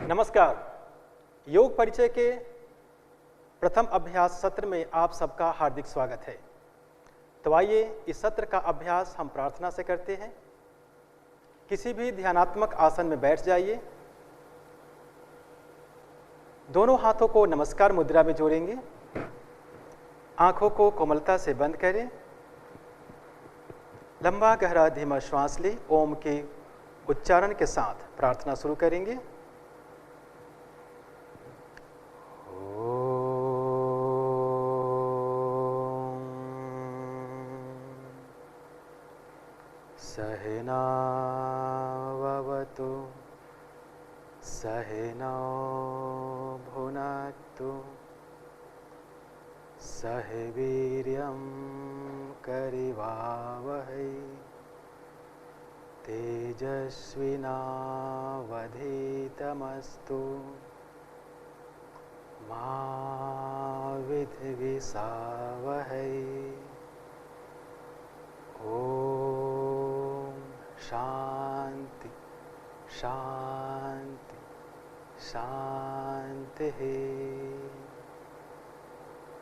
नमस्कार। योग परिचय के प्रथम अभ्यास सत्र में आप सबका हार्दिक स्वागत है। तो आइए इस सत्र का अभ्यास हम प्रार्थना से करते हैं। किसी भी ध्यानात्मक आसन में बैठ जाइए। दोनों हाथों को नमस्कार मुद्रा में जोड़ेंगे। आंखों को कोमलता से बंद करें। लंबा गहरा धीमा श्वास लें। ओम के उच्चारण के साथ प्रार्थना शुरू करेंगे। सहनावतु सहनौ भुनक्तु सह वीर्यं करवावहै तेजस्विनावधीतमस्तु मा विद्विषावहै। ओम शांति शांति शांति है।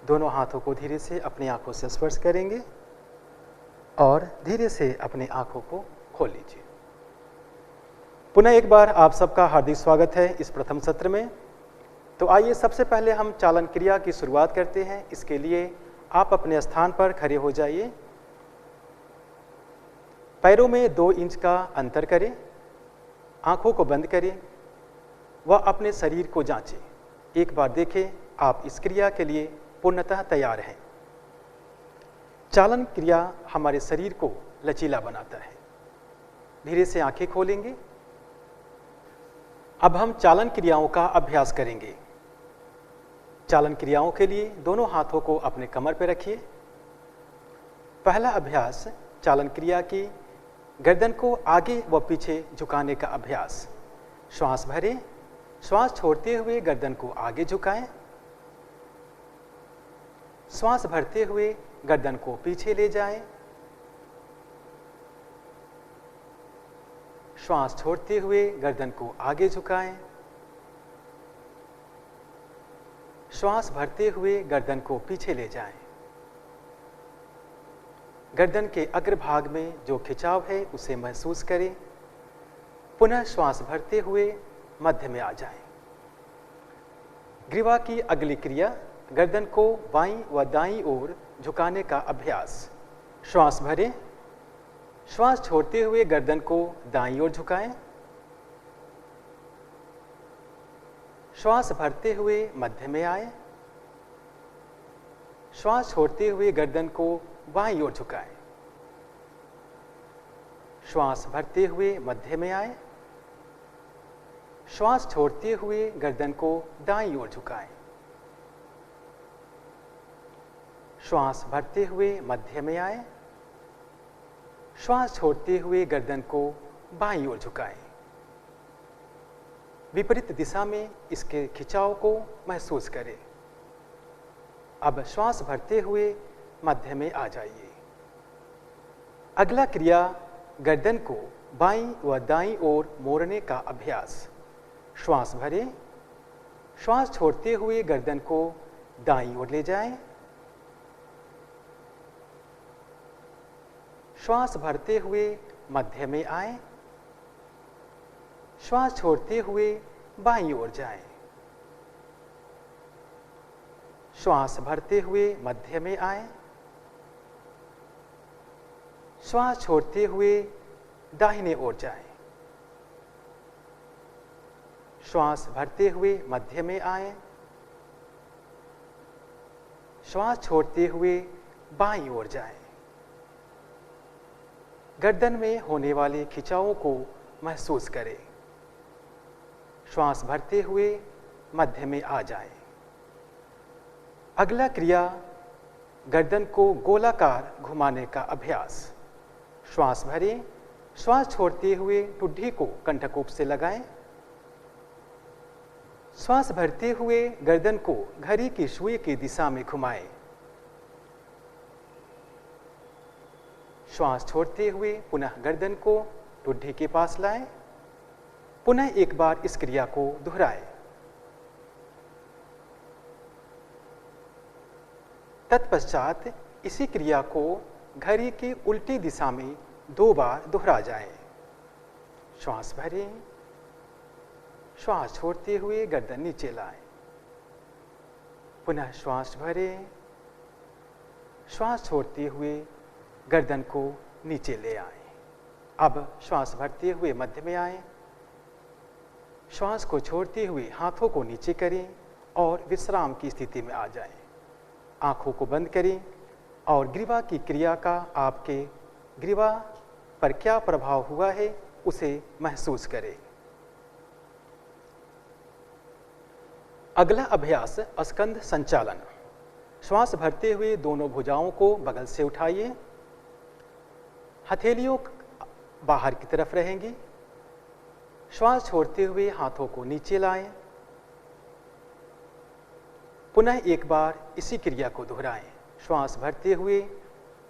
दोनों हाथों को धीरे से अपनी आंखों से स्पर्श करेंगे और धीरे से अपनी आंखों को खोल लीजिए। पुनः एक बार आप सबका हार्दिक स्वागत है इस प्रथम सत्र में। तो आइए सबसे पहले हम चालन क्रिया की शुरुआत करते हैं। इसके लिए आप अपने स्थान पर खड़े हो जाइए। पैरों में 2 इंच का अंतर करें। आंखों को बंद करें व अपने शरीर को जांचें। एक बार देखें आप इस क्रिया के लिए पूर्णतः तैयार हैं। चालन क्रिया हमारे शरीर को लचीला बनाता है। धीरे से आंखें खोलेंगे। अब हम चालन क्रियाओं का अभ्यास करेंगे। चालन क्रियाओं के लिए दोनों हाथों को अपने कमर पर रखिए। पहला अभ्यास चालन क्रिया की गर्दन को आगे व पीछे झुकाने का अभ्यास। श्वास भरें। श्वास छोड़ते हुए गर्दन को आगे झुकाएं। श्वास भरते हुए गर्दन को पीछे ले जाएं। श्वास छोड़ते हुए गर्दन को आगे झुकाएं। श्वास भरते हुए गर्दन को पीछे ले जाएं। गर्दन के अग्रभाग में जो खिंचाव है उसे महसूस करें। पुनः श्वास भरते हुए मध्य में आ जाएं। ग्रीवा की अगली क्रिया गर्दन को बाईं व दाईं ओर झुकाने का अभ्यास। श्वास भरें। श्वास छोड़ते हुए गर्दन को दाईं ओर झुकाएं। श्वास भरते हुए मध्य में आए। श्वास छोड़ते हुए गर्दन को बाईं ओर झुकाएं। श्वास भरते हुए मध्य में आए। श्वास छोड़ते हुए गर्दन को दाईं ओर झुकाएं। श्वास भरते हुए मध्य में आए। श्वास छोड़ते हुए गर्दन को बाईं ओर झुकाएं। विपरीत दिशा में इसके खिंचाव को महसूस करें। अब श्वास भरते हुए मध्य में आ जाइए। अगला क्रिया गर्दन को बाईं व दाईं ओर मोड़ने का अभ्यास। श्वास भरें। श्वास छोड़ते हुए गर्दन को दाईं ओर ले जाएं। श्वास भरते हुए मध्य में आए। श्वास छोड़ते हुए बाईं ओर जाएं। श्वास भरते हुए मध्य में आए। श्वास छोड़ते हुए दाहिने ओर जाएं। श्वास भरते हुए मध्य में आए। श्वास छोड़ते हुए बाईं ओर जाएं। गर्दन में होने वाले खिंचावों को महसूस करें। श्वास भरते हुए मध्य में आ जाएं। अगला क्रिया गर्दन को गोलाकार घुमाने का अभ्यास। श्वास भरें। श्वास छोड़ते हुए ठुड्डी को कंठकूप से लगाएं। श्वास भरते हुए गर्दन को घड़ी की सुई की दिशा में घुमाएं। श्वास छोड़ते हुए पुनः गर्दन को ठुड्डी के पास लाएं। पुनः एक बार इस क्रिया को दोहराएं। तत्पश्चात इसी क्रिया को घड़ी की उल्टी दिशा में 2 बार दोहरा जाए। श्वास भरें, श्वास छोड़ते हुए गर्दन नीचे लाएं। पुनः श्वास भरें, श्वास छोड़ते हुए गर्दन को नीचे ले आएं। अब श्वास भरते हुए मध्य में आएं। श्वास को छोड़ते हुए हाथों को नीचे करें और विश्राम की स्थिति में आ जाएं। आंखों को बंद करें और ग्रीवा की क्रिया का आपके ग्रीवा पर क्या प्रभाव हुआ है उसे महसूस करें। अगला अभ्यास स्कंध संचालन। श्वास भरते हुए दोनों भुजाओं को बगल से उठाइए। हथेलियों बाहर की तरफ रहेंगी। श्वास छोड़ते हुए हाथों को नीचे लाएं। पुनः एक बार इसी क्रिया को दोहराएं। श्वास भरते हुए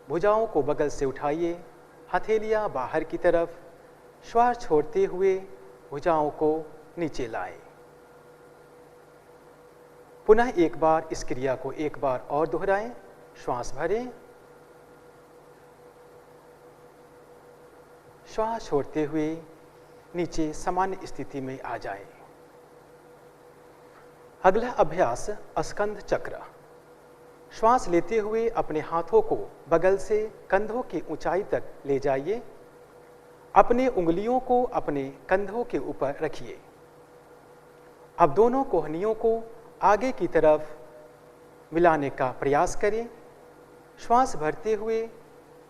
भुजाओं को बगल से उठाइए, हथेलियां बाहर की तरफ। श्वास छोड़ते हुए भुजाओं को नीचे लाएं। पुनः एक बार इस क्रिया को एक बार और दोहराएं। श्वास भरें, श्वास छोड़ते हुए नीचे सामान्य स्थिति में आ जाएं। अगला अभ्यास स्कंध चक्र। श्वास लेते हुए अपने हाथों को बगल से कंधों की ऊंचाई तक ले जाइए। अपने उंगलियों को अपने कंधों के ऊपर रखिए। अब दोनों कोहनियों को आगे की तरफ मिलाने का प्रयास करें। श्वास भरते हुए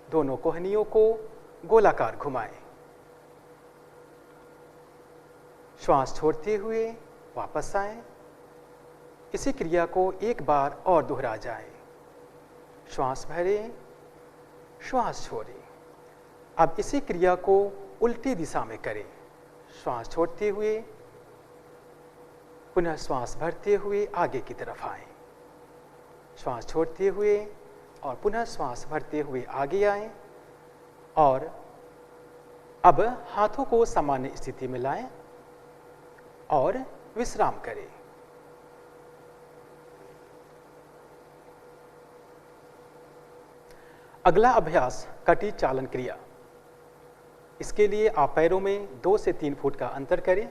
दोनों कोहनियों को गोलाकार घुमाएं। श्वास छोड़ते हुए वापस आएं। इसी क्रिया को एक बार और दोहरा जाए। श्वास भरें, श्वास छोड़ें। अब इसी क्रिया को उल्टी दिशा में करें। श्वास छोड़ते हुए पुनः श्वास भरते हुए आगे की तरफ आएं। श्वास छोड़ते हुए और पुनः श्वास भरते हुए आगे आएं और अब हाथों को सामान्य स्थिति में लाएं और विश्राम करें। अगला अभ्यास कटी चालन क्रिया। इसके लिए आप पैरों में 2 से 3 फुट का अंतर करें।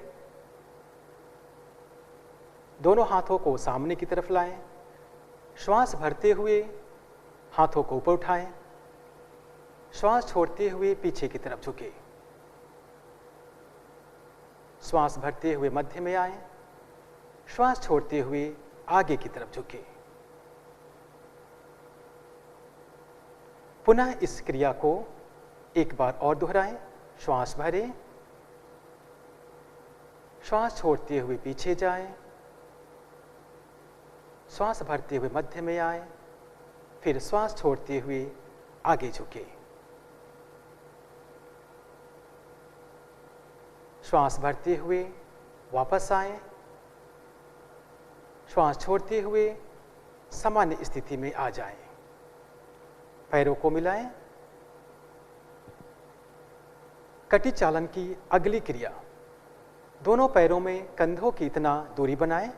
दोनों हाथों को सामने की तरफ लाएं। श्वास भरते हुए हाथों को ऊपर उठाएं। श्वास छोड़ते हुए पीछे की तरफ झुकें। श्वास भरते हुए मध्य में आएं। श्वास छोड़ते हुए आगे की तरफ झुकें। पुनः इस क्रिया को एक बार और दोहराएं। श्वास भरें, श्वास छोड़ते हुए पीछे जाएं। श्वास भरते हुए मध्य में आएं, फिर श्वास छोड़ते हुए आगे झुकें। श्वास भरते हुए वापस आएं। श्वास छोड़ते हुए सामान्य स्थिति में आ जाएं। पैरों को मिलाएं। कटी चालन की अगली क्रिया। दोनों पैरों में कंधों की इतना दूरी बनाएं।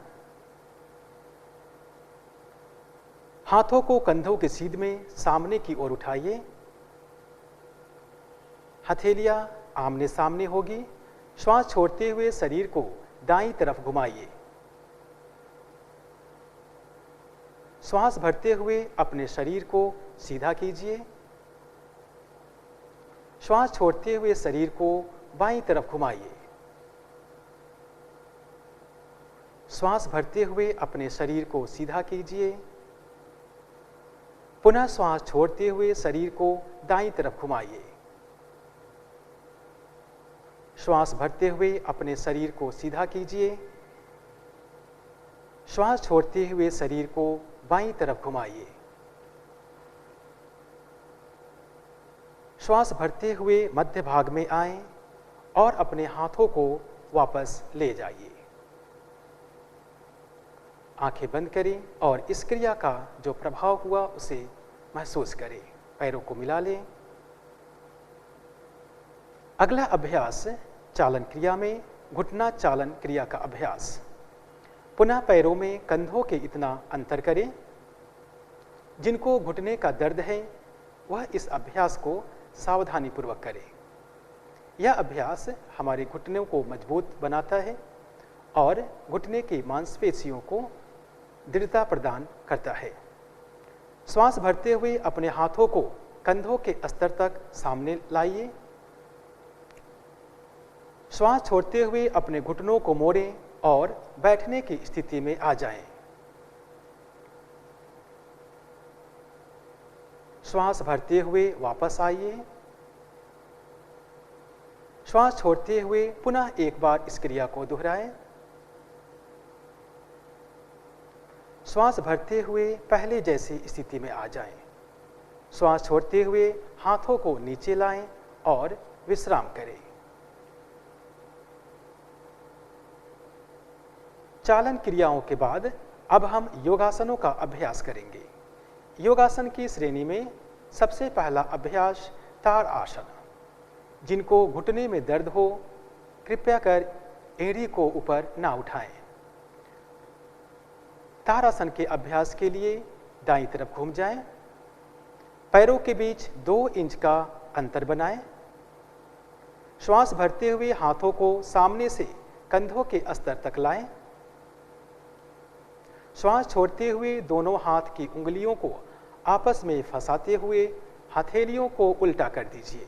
हाथों को कंधों के सीध में सामने की ओर उठाइए। हथेलियां आमने सामने होगी। श्वास छोड़ते हुए शरीर को दाईं तरफ घुमाइए। श्वास भरते हुए अपने शरीर को सीधा कीजिए। श्वास छोड़ते हुए शरीर को बाईं तरफ घुमाइए। श्वास भरते हुए अपने शरीर को सीधा कीजिए। पुनः श्वास छोड़ते हुए शरीर को दाईं तरफ घुमाइए। श्वास भरते हुए अपने शरीर को सीधा कीजिए। श्वास छोड़ते हुए शरीर को बाईं तरफ घुमाइए। श्वास भरते हुए मध्य भाग में आएं और अपने हाथों को वापस ले जाइए। आंखें बंद करें और इस क्रिया का जो प्रभाव हुआ उसे महसूस करें। पैरों को मिला लें। अगला अभ्यास चालन क्रिया में घुटना चालन क्रिया का अभ्यास। पुनः पैरों में कंधों के इतना अंतर करें। जिनको घुटने का दर्द है वह इस अभ्यास को सावधानीपूर्वक करें। यह अभ्यास हमारे घुटनों को मजबूत बनाता है और घुटने की मांसपेशियों को दृढ़ता प्रदान करता है। श्वास भरते हुए अपने हाथों को कंधों के स्तर तक सामने लाइए। श्वास छोड़ते हुए अपने घुटनों को मोड़ें और बैठने की स्थिति में आ जाएं। श्वास भरते हुए वापस आइए। श्वास छोड़ते हुए पुनः एक बार इस क्रिया को दोहराएं। श्वास भरते हुए पहले जैसी स्थिति में आ जाएं। श्वास छोड़ते हुए हाथों को नीचे लाएं और विश्राम करें। चालन क्रियाओं के बाद अब हम योगासनों का अभ्यास करेंगे। योगासन की श्रेणी में सबसे पहला अभ्यास ताड़ आसन। जिनको घुटने में दर्द हो कृपया कर एड़ी को ऊपर ना उठाएं। ताड़ आसन के अभ्यास के लिए दाईं तरफ घूम जाएं। पैरों के बीच 2 इंच का अंतर बनाएं। श्वास भरते हुए हाथों को सामने से कंधों के स्तर तक लाएं। श्वास छोड़ते हुए दोनों हाथ की उंगलियों को आपस में फंसाते हुए हथेलियों को उल्टा कर दीजिए।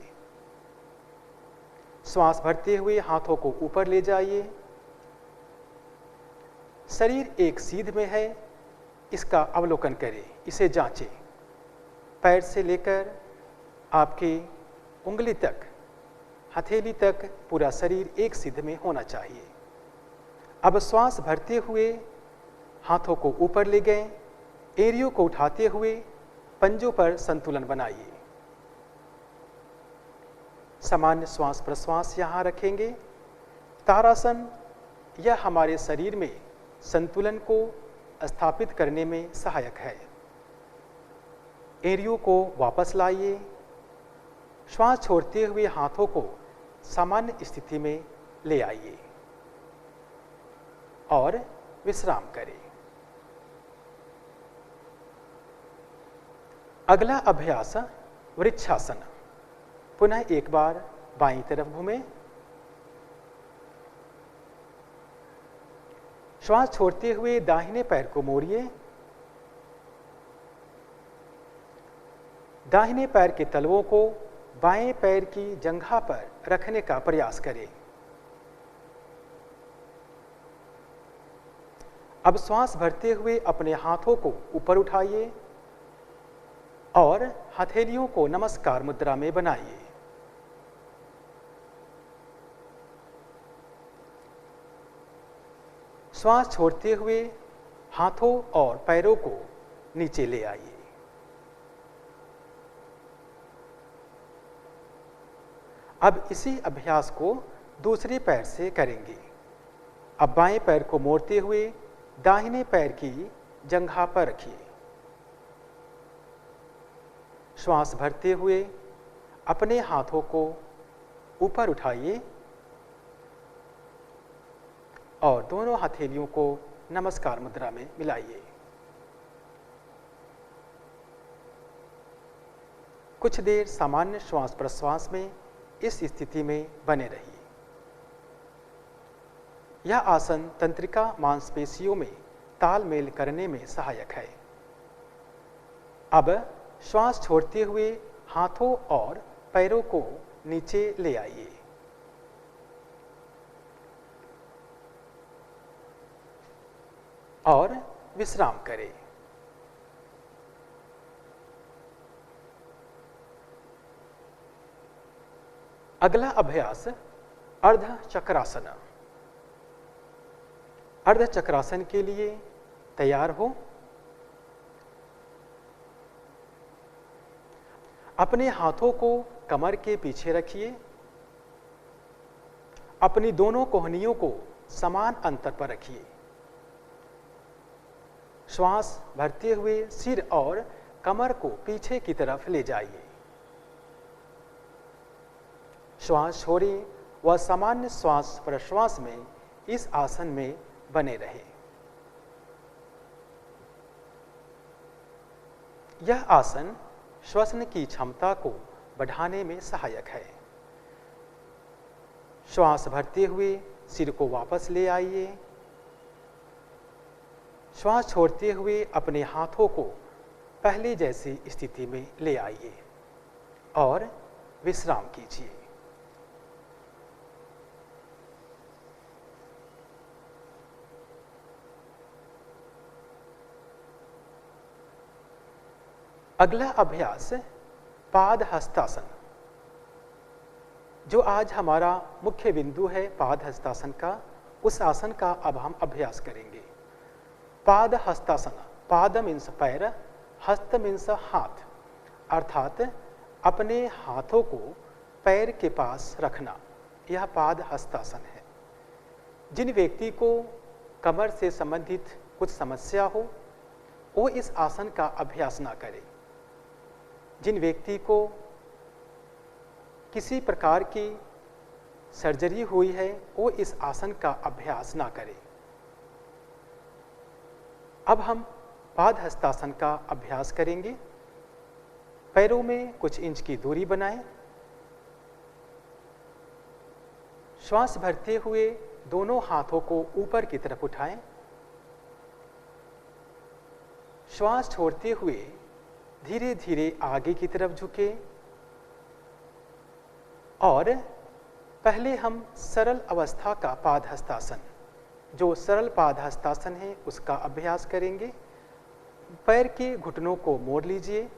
श्वास भरते हुए हाथों को ऊपर ले जाइए। शरीर एक सीध में है, इसका अवलोकन करें, इसे जांचें। पैर से लेकर आपकी उंगली तक, हथेली तक पूरा शरीर एक सीध में होना चाहिए। अब श्वास भरते हुए हाथों को ऊपर ले गए। एड़ियों को उठाते हुए पंजों पर संतुलन बनाइए। सामान्य श्वास प्रश्वास यहां रखेंगे। ताड़ासन यह हमारे शरीर में संतुलन को स्थापित करने में सहायक है। एड़ियों को वापस लाइए। श्वास छोड़ते हुए हाथों को सामान्य स्थिति में ले आइए और विश्राम करें। अगला अभ्यास वृक्षासन। पुनः एक बार बाईं तरफ घूमें। श्वास छोड़ते हुए दाहिने पैर को मोड़िए। दाहिने पैर के तलवों को बाएं पैर की जंघा पर रखने का प्रयास करें। अब श्वास भरते हुए अपने हाथों को ऊपर उठाइए और हथेलियों को नमस्कार मुद्रा में बनाइए। श्वास छोड़ते हुए हाथों और पैरों को नीचे ले आइए। अब इसी अभ्यास को दूसरे पैर से करेंगे। अब बाएं पैर को मोड़ते हुए दाहिने पैर की जंघा पर रखिए। श्वास भरते हुए अपने हाथों को ऊपर उठाइए और दोनों हथेलियों को नमस्कार मुद्रा में मिलाइए। कुछ देर सामान्य श्वास प्रश्वास में इस स्थिति में बने रहिए। यह आसन तंत्रिका मांसपेशियों में तालमेल करने में सहायक है। अब श्वास छोड़ते हुए हाथों और पैरों को नीचे ले आइए। और विश्राम करें। अगला अभ्यास अर्ध चक्रासन। अर्ध चक्रासन के लिए तैयार हो। अपने हाथों को कमर के पीछे रखिए। अपनी दोनों कोहनियों को समान अंतर पर रखिए। श्वास भरते हुए सिर और कमर को पीछे की तरफ ले जाइए। श्वास छोड़ें वह सामान्य श्वास प्रश्वास में इस आसन में बने रहे। यह आसन श्वसन की क्षमता को बढ़ाने में सहायक है। श्वास भरते हुए सिर को वापस ले आइए। श्वास छोड़ते हुए अपने हाथों को पहले जैसी स्थिति में ले आइए और विश्राम कीजिए। अगला अभ्यास पाद हस्तासन। जो आज हमारा मुख्य बिंदु है पाद हस्तासन का, उस आसन का अब हम अभ्यास करेंगे। पाद हस्तासन, पाद मीन्स पैर, हस्त मीन्स हाथ, अर्थात अपने हाथों को पैर के पास रखना, यह पाद हस्तासन है। जिन व्यक्ति को कमर से संबंधित कुछ समस्या हो वो इस आसन का अभ्यास ना करे। जिन व्यक्ति को किसी प्रकार की सर्जरी हुई है वो इस आसन का अभ्यास ना करे। अब हम पाद हस्तासन का अभ्यास करेंगे। पैरों में कुछ इंच की दूरी बनाएं। श्वास भरते हुए दोनों हाथों को ऊपर की तरफ उठाएं। श्वास छोड़ते हुए धीरे धीरे आगे की तरफ झुके और पहले हम सरल अवस्था का पाद हस्तासन, जो सरल पाद हस्तासन है, उसका अभ्यास करेंगे। पैर के घुटनों को मोड़ लीजिए।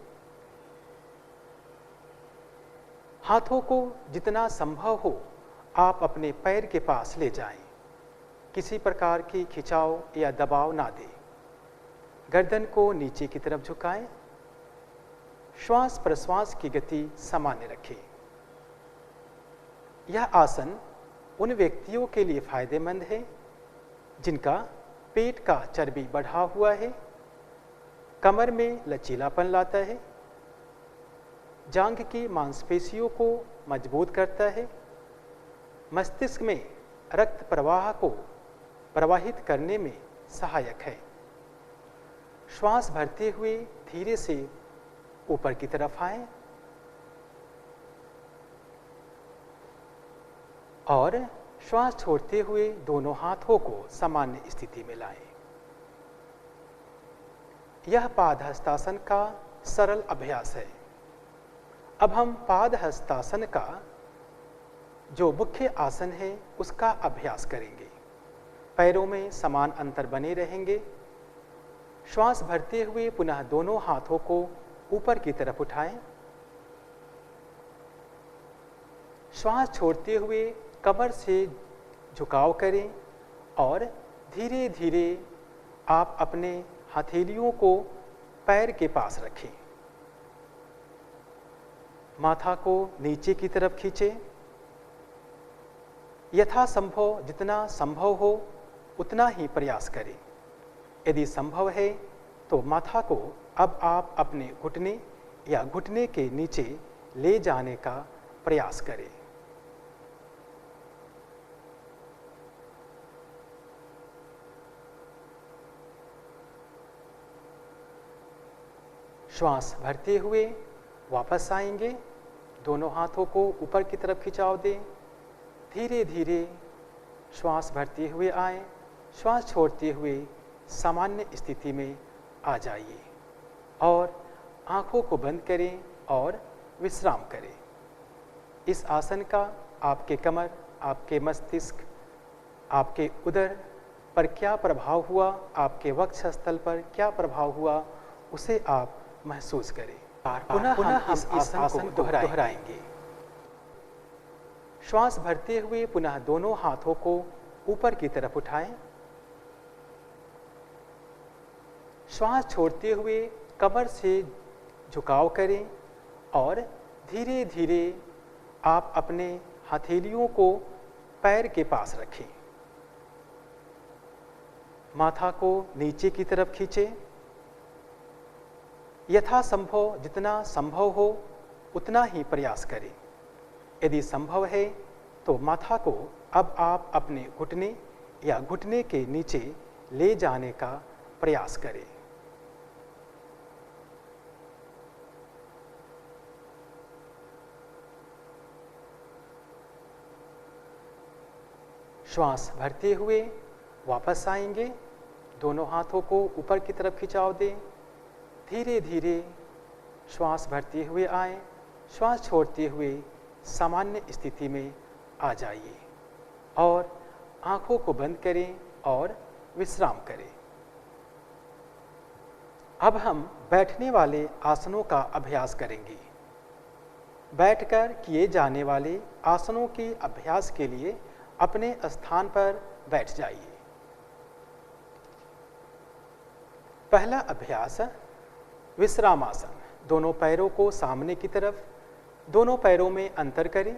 हाथों को जितना संभव हो आप अपने पैर के पास ले जाएं। किसी प्रकार की खिंचाव या दबाव ना दें। गर्दन को नीचे की तरफ झुकाएं। श्वास प्रश्वास की गति सामान्य रखें। यह आसन उन व्यक्तियों के लिए फायदेमंद है जिनका पेट का चर्बी बढ़ा हुआ है, कमर में लचीलापन लाता है, जांघ की मांसपेशियों को मजबूत करता है, मस्तिष्क में रक्त प्रवाह को प्रवाहित करने में सहायक है। श्वास भरते हुए धीरे से ऊपर की तरफ आएं और श्वास छोड़ते हुए दोनों हाथों को सामान्य स्थिति में लाएं। यह पाद हस्तासन का सरल अभ्यास है। अब हम पाद हस्तासन का जो मुख्य आसन है उसका अभ्यास करेंगे। पैरों में समान अंतर बने रहेंगे। श्वास भरते हुए पुनः दोनों हाथों को ऊपर की तरफ उठाएं। श्वास छोड़ते हुए कमर से झुकाव करें और धीरे धीरे आप अपने हथेलियों को पैर के पास रखें। माथा को नीचे की तरफ खींचें। यथासंभव जितना संभव हो उतना ही प्रयास करें। यदि संभव है तो माथा को अब आप अपने घुटने या घुटने के नीचे ले जाने का प्रयास करें। श्वास भरते हुए वापस आएंगे। दोनों हाथों को ऊपर की तरफ खिंचाव दें। धीरे धीरे श्वास भरते हुए आए। श्वास छोड़ते हुए सामान्य स्थिति में आ जाइए और आंखों को बंद करें और विश्राम करें। इस आसन का आपके कमर, आपके मस्तिष्क, आपके उदर पर क्या प्रभाव हुआ, आपके वक्षस्थल पर क्या प्रभाव हुआ, उसे आप महसूस करें। पुनः हम इस आसन को दोहराएंगे। श्वास भरते हुए पुनः दोनों हाथों को ऊपर की तरफ उठाएं। श्वास छोड़ते हुए कमर से झुकाव करें और धीरे धीरे आप अपने हथेलियों को पैर के पास रखें। माथा को नीचे की तरफ खींचें। यथासंभव जितना संभव हो उतना ही प्रयास करें। यदि संभव है तो माथा को अब आप अपने घुटने या घुटने के नीचे ले जाने का प्रयास करें। श्वास भरते हुए वापस आएंगे। दोनों हाथों को ऊपर की तरफ खिंचाव दें। धीरे धीरे श्वास भरते हुए आए, श्वास छोड़ते हुए सामान्य स्थिति में आ जाइए और आंखों को बंद करें और विश्राम करें। अब हम बैठने वाले आसनों का अभ्यास करेंगे। बैठकर किए जाने वाले आसनों के अभ्यास के लिए अपने स्थान पर बैठ जाइए। पहला अभ्यास विश्रामासन। दोनों पैरों को सामने की तरफ, दोनों पैरों में अंतर करें।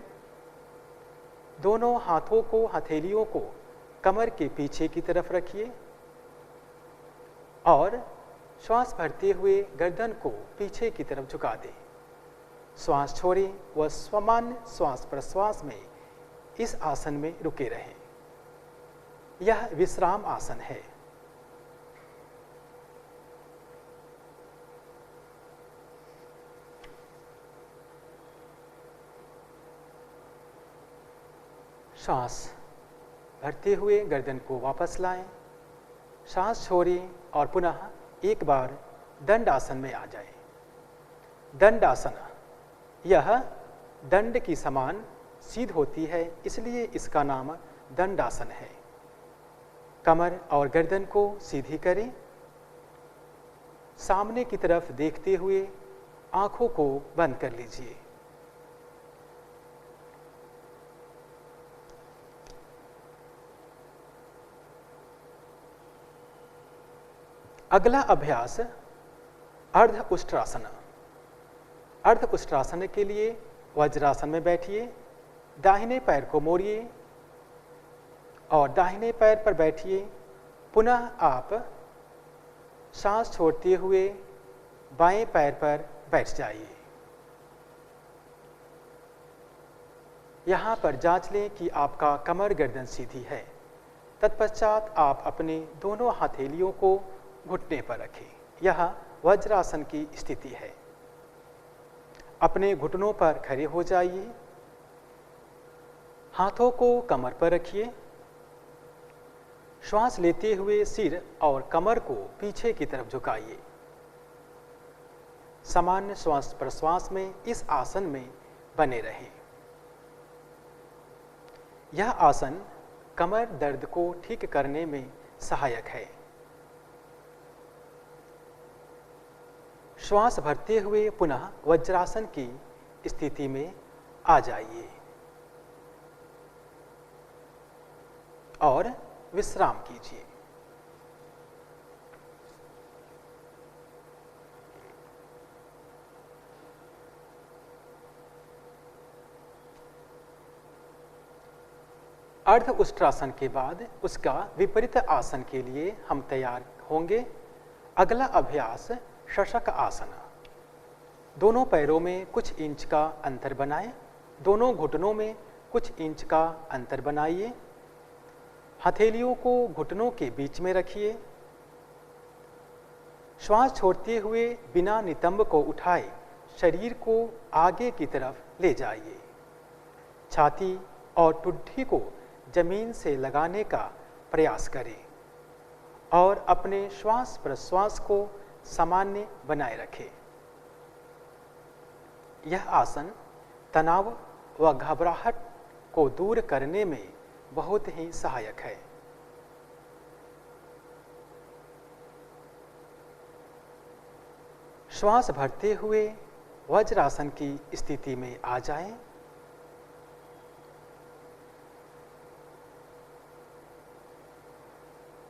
दोनों हाथों को, हथेलियों को कमर के पीछे की तरफ रखिए और श्वास भरते हुए गर्दन को पीछे की तरफ झुका दें। श्वास छोड़ें व सामान्य श्वास प्रश्वास में इस आसन में रुके रहें। यह विश्राम आसन है। श्वास भरते हुए गर्दन को वापस लाएं, श्वास छोड़ें और पुनः एक बार दंड आसन में आ जाएं। दंड आसन, यह दंड की समान सीध होती है, इसलिए इसका नाम दंड आसन है। कमर और गर्दन को सीधी करें। सामने की तरफ देखते हुए आंखों को बंद कर लीजिए। अगला अभ्यास अर्ध उष्ट्रासन। अर्ध उष्ट्रासन के लिए वज्रासन में बैठिए। दाहिने पैर को मोड़िए और दाहिने पैर पर बैठिए। पुनः आप सांस छोड़ते हुए बाएं पैर पर बैठ जाइए। यहाँ पर जांच लें कि आपका कमर गर्दन सीधी है। तत्पश्चात आप अपने दोनों हथेलियों को घुटने पर रखें। यह वज्रासन की स्थिति है। अपने घुटनों पर खड़े हो जाइए। हाथों को कमर पर रखिए। श्वास लेते हुए सिर और कमर को पीछे की तरफ झुकाइए। सामान्य श्वास प्रश्वास में इस आसन में बने रहें। यह आसन कमर दर्द को ठीक करने में सहायक है। श्वास भरते हुए पुनः वज्रासन की स्थिति में आ जाइए और विश्राम कीजिए। अर्ध उष्ट्रासन के बाद उसका विपरीत आसन के लिए हम तैयार होंगे। अगला अभ्यास शशक आसन। दोनों पैरों में कुछ इंच का अंतर बनाएं। दोनों घुटनों में कुछ इंच का अंतर बनाइए। हथेलियों को घुटनों के बीच में रखिए। श्वास छोड़ते हुए बिना नितंब को उठाए शरीर को आगे की तरफ ले जाइए। छाती और ठुड्डी को जमीन से लगाने का प्रयास करें और अपने श्वास प्रश्वास को सामान्य बनाए रखें। यह आसन तनाव व घबराहट को दूर करने में बहुत ही सहायक है। श्वास भरते हुए वज्रासन की स्थिति में आ जाएं।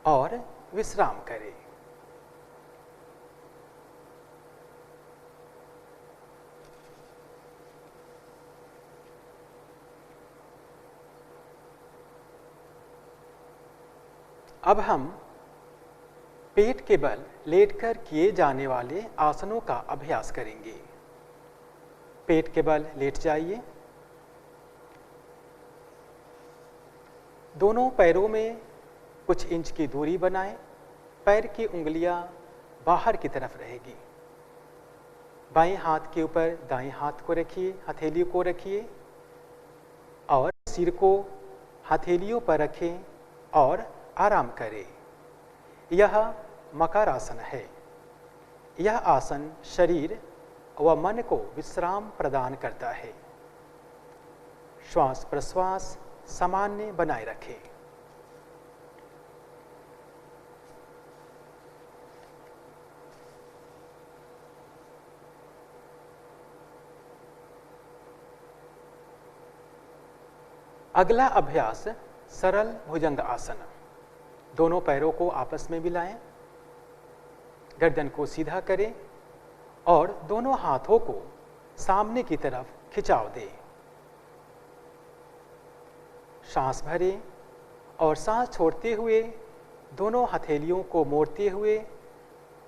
और विश्राम करें। अब हम पेट के बल लेटकर किए जाने वाले आसनों का अभ्यास करेंगे। पेट के बल लेट जाइए। दोनों पैरों में कुछ इंच की दूरी बनाएं। पैर की उंगलियां बाहर की तरफ रहेगी। बाएं हाथ के ऊपर दाएं हाथ को रखिए, हथेली को रखिए और सिर को हथेलियों पर रखें और आराम करें। यह मकरासन है। यह आसन शरीर व मन को विश्राम प्रदान करता है। श्वास प्रश्वास सामान्य बनाए रखें। अगला अभ्यास सरल भुजंग आसन। दोनों पैरों को आपस में मिलाएं, गर्दन को सीधा करें और दोनों हाथों को सामने की तरफ खिंचाव दें। सांस भरें और सांस छोड़ते हुए दोनों हथेलियों को मोड़ते हुए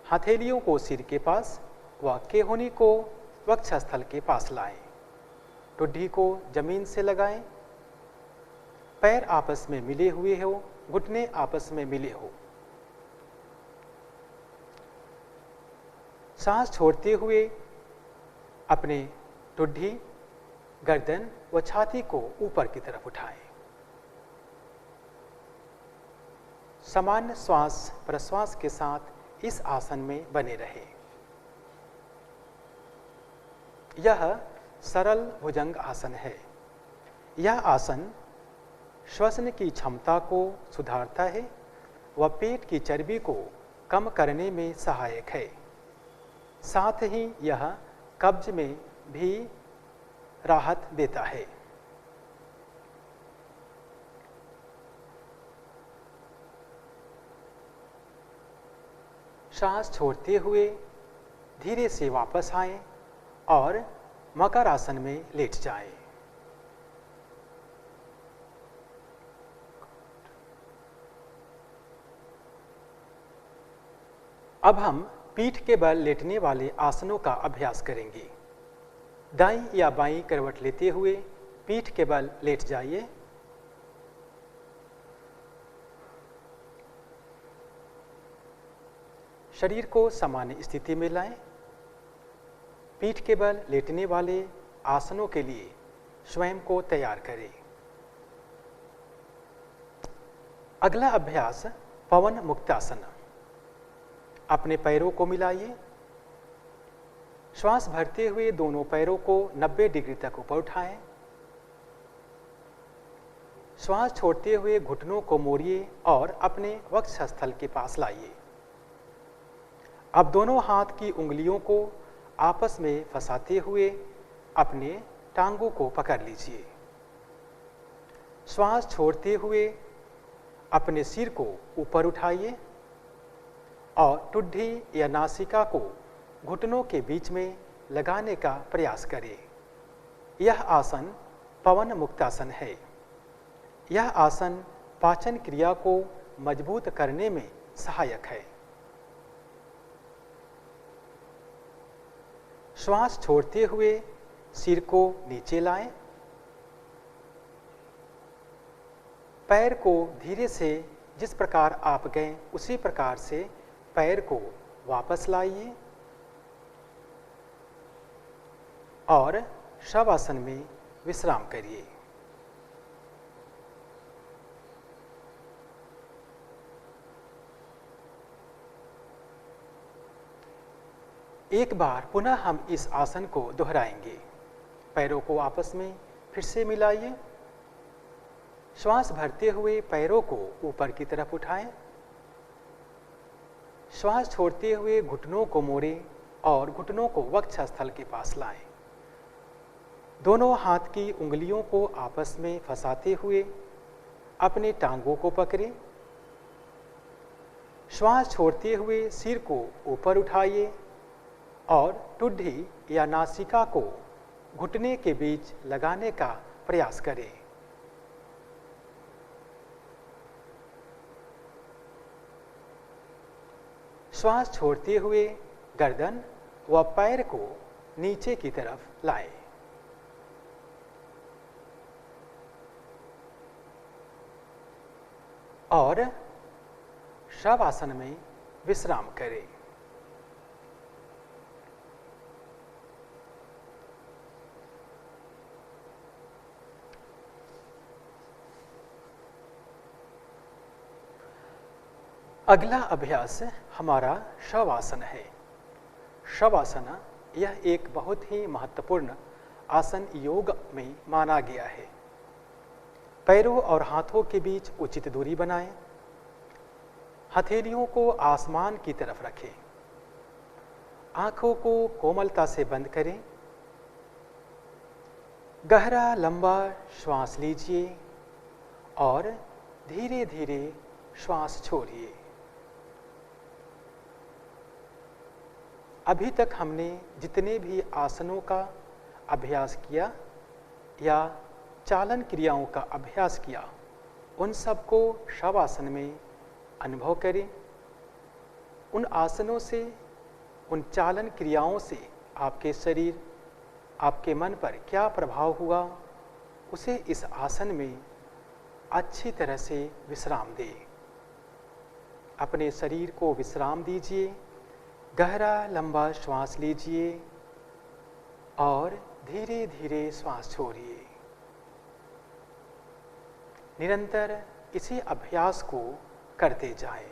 हथेलियों को सिर के पास व केहूनी को वक्षस्थल के पास लाएं। ठुड्डी को जमीन से लगाएं। पैर आपस में मिले हुए हो, घुटने आपस में मिले हो। सांस छोड़ते हुए अपने ठुड्डी, गर्दन व छाती को ऊपर की तरफ उठाएं। सामान्य श्वास प्रश्वास के साथ इस आसन में बने रहें। यह सरल भुजंग आसन है। यह आसन श्वसन की क्षमता को सुधारता है व पेट की चर्बी को कम करने में सहायक है। साथ ही यह कब्ज में भी राहत देता है। सांस छोड़ते हुए धीरे से वापस आएं और मकरासन में लेट जाएं। अब हम पीठ के बल लेटने वाले आसनों का अभ्यास करेंगे। दाईं या बाईं करवट लेते हुए पीठ के बल लेट जाइए। शरीर को सामान्य स्थिति में लाएं। पीठ के बल लेटने वाले आसनों के लिए स्वयं को तैयार करें। अगला अभ्यास पवन मुक्तासन। अपने पैरों को मिलाइए। श्वास भरते हुए दोनों पैरों को 90 डिग्री तक ऊपर उठाएं। श्वास छोड़ते हुए घुटनों को मोड़िए और अपने वक्षस्थल के पास लाइए। अब दोनों हाथ की उंगलियों को आपस में फंसाते हुए अपने टांगों को पकड़ लीजिए। श्वास छोड़ते हुए अपने सिर को ऊपर उठाइए और ठुड्डी या नासिका को घुटनों के बीच में लगाने का प्रयास करें। यह आसन पवन मुक्तासन है। यह आसन पाचन क्रिया को मजबूत करने में सहायक है। श्वास छोड़ते हुए सिर को नीचे लाएं। पैर को धीरे से जिस प्रकार आप गए उसी प्रकार से पैर को वापस लाइए और शवासन में विश्राम करिए। एक बार पुनः हम इस आसन को दोहराएंगे। पैरों को आपस में फिर से मिलाइए। श्वास भरते हुए पैरों को ऊपर की तरफ उठाएं। श्वास छोड़ते हुए घुटनों को मोड़ें और घुटनों को वक्षस्थल के पास लाएं। दोनों हाथ की उंगलियों को आपस में फंसाते हुए अपने टांगों को पकड़ें। श्वास छोड़ते हुए सिर को ऊपर उठाइए और ठुड्डी या नासिका को घुटने के बीच लगाने का प्रयास करें। श्वास छोड़ते हुए गर्दन व पैर को नीचे की तरफ लाएं। और शवासन में विश्राम करें। अगला अभ्यास हमारा शवासन है। शवासन यह एक बहुत ही महत्वपूर्ण आसन योग में माना गया है। पैरों और हाथों के बीच उचित दूरी बनाएं। हथेलियों को आसमान की तरफ रखें। आंखों को कोमलता से बंद करें। गहरा लंबा श्वास लीजिए और धीरे धीरे श्वास छोड़िए। अभी तक हमने जितने भी आसनों का अभ्यास किया या चालन क्रियाओं का अभ्यास किया, उन सबको शवासन में अनुभव करें। उन आसनों से, उन चालन क्रियाओं से आपके शरीर, आपके मन पर क्या प्रभाव हुआ, उसे इस आसन में अच्छी तरह से विश्राम दें। अपने शरीर को विश्राम दीजिए। गहरा लंबा श्वास लीजिए और धीरे धीरे श्वास छोड़िए। निरंतर इसी अभ्यास को करते जाएं।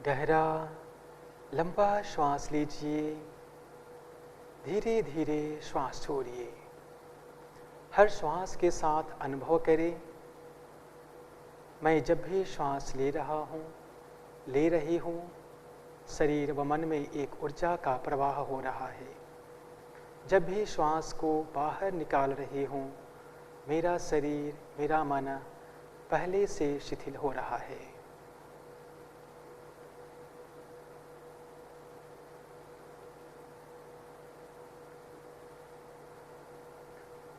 गहरा लंबा श्वास लीजिए। धीरे धीरे श्वास छोड़िए। हर श्वास के साथ अनुभव करें, मैं जब भी श्वास ले रहा हूँ, ले रही हूँ, शरीर व मन में एक ऊर्जा का प्रवाह हो रहा है। जब भी श्वास को बाहर निकाल रही हूँ, मेरा शरीर, मेरा मन पहले से शिथिल हो रहा है।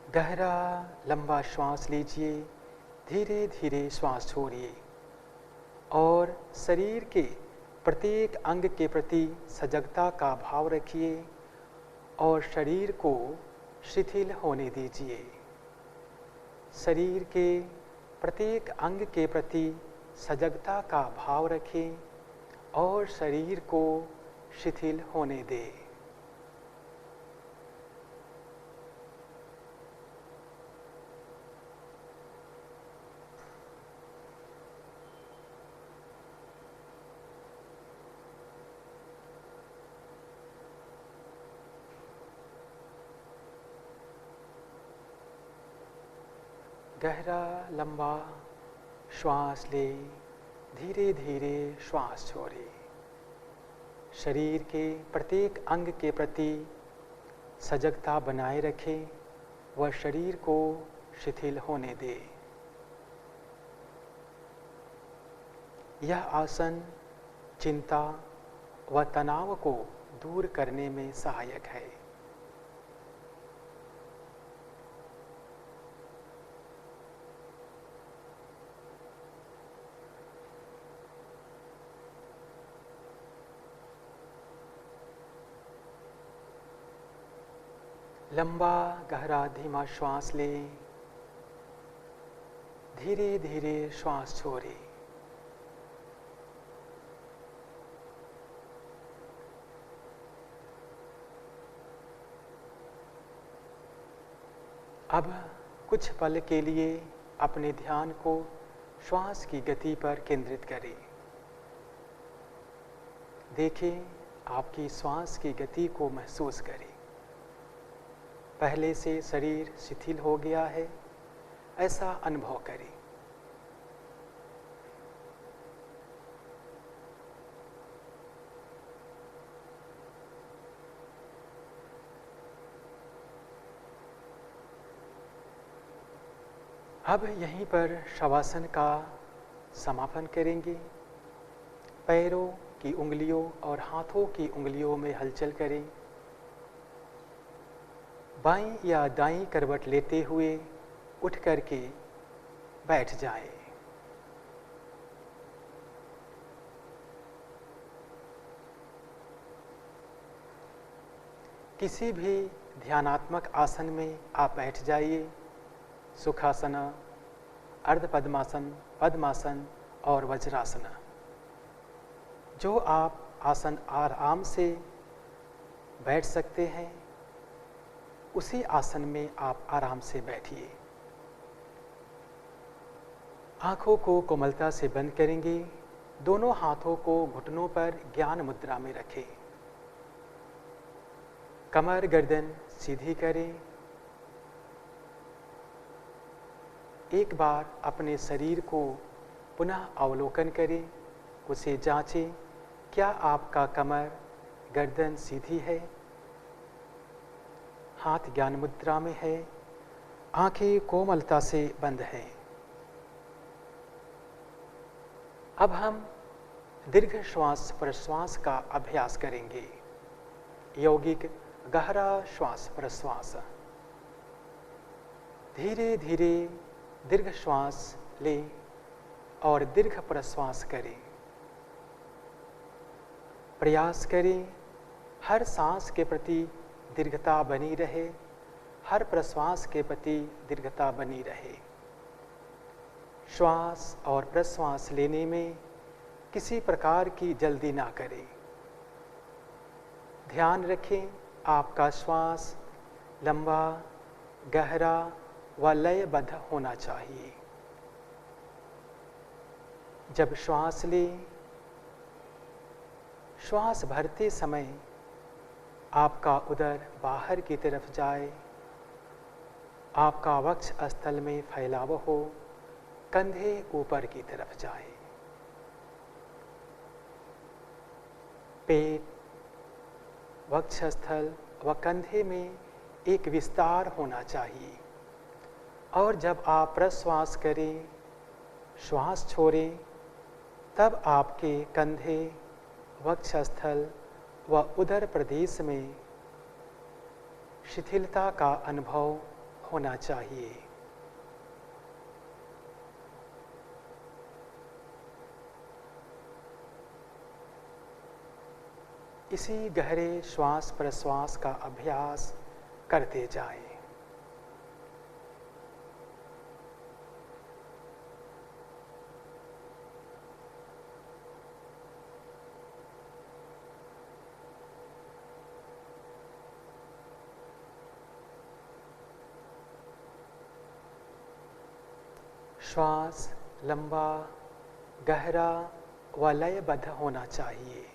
गहरा लंबा श्वास लीजिए। धीरे धीरे श्वास छोड़िए और शरीर के प्रत्येक अंग के प्रति सजगता का भाव रखिए और शरीर को शिथिल होने दीजिए। शरीर के प्रत्येक अंग के प्रति सजगता का भाव रखें और शरीर को शिथिल होने दें। गहरा लंबा श्वास ले, धीरे धीरे श्वास छोड़े। शरीर के प्रत्येक अंग के प्रति सजगता बनाए रखें व शरीर को शिथिल होने दे। यह आसन चिंता व तनाव को दूर करने में सहायक है। लंबा गहरा धीमा श्वास लें। धीरे धीरे श्वास छोड़ें। अब कुछ पल के लिए अपने ध्यान को श्वास की गति पर केंद्रित करें। देखें, आपकी श्वास की गति को महसूस करें। पहले से शरीर शिथिल हो गया है, ऐसा अनुभव करें। अब यहीं पर शवासन का समापन करेंगे। पैरों की उंगलियों और हाथों की उंगलियों में हलचल करें। बाईं या दाईं करवट लेते हुए उठ करके बैठ जाएं। किसी भी ध्यानात्मक आसन में आप बैठ जाइए। सुखासन, अर्ध पद्मासन, पद्मासन और वज्रासन। जो आप आसन आराम से बैठ सकते हैं उसी आसन में आप आराम से बैठिए। आंखों को कोमलता से बंद करेंगे। दोनों हाथों को घुटनों पर ज्ञान मुद्रा में रखें। कमर गर्दन सीधी करें। एक बार अपने शरीर को पुनः अवलोकन करें, उसे जांचें, क्या आपका कमर गर्दन सीधी है, हाथ ज्ञान मुद्रा में है, आंखें कोमलता से बंद हैं। अब हम दीर्घ श्वास प्रश्वास का अभ्यास करेंगे। यौगिक गहरा श्वास प्रश्वास। धीरे धीरे दीर्घ श्वास लें और दीर्घ प्रश्वास करें। प्रयास करें हर सांस के प्रति दीर्घता बनी रहे, हर प्रश्वास के प्रति दीर्घता बनी रहे। श्वास और प्रश्वास लेने में किसी प्रकार की जल्दी ना करें। ध्यान रखें आपका श्वास लंबा, गहरा व लयबद्ध होना चाहिए। जब श्वास लें, श्वास भरते समय आपका उदर बाहर की तरफ जाए, आपका वक्ष स्थल में फैलाव हो, कंधे ऊपर की तरफ जाए। पेट, वक्षस्थल व कंधे में एक विस्तार होना चाहिए। और जब आप प्रश्वास करें, श्वास छोड़ें, तब आपके कंधे, वक्षस्थल व उदर प्रदेश में शिथिलता का अनुभव होना चाहिए। इसी गहरे श्वास प्रश्वास का अभ्यास करते जाएं। श्वास लंबा, गहरा व लयबद्ध होना चाहिए।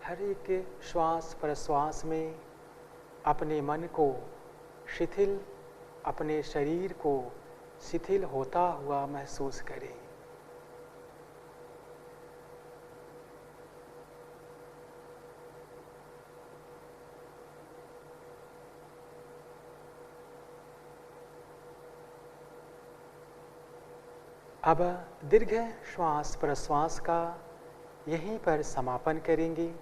हर एक श्वास प्रश्वास में अपने मन को शिथिल, अपने शरीर को शिथिल होता हुआ महसूस करें। अब दीर्घ श्वास प्रश्वास का यहीं पर समापन करेंगे।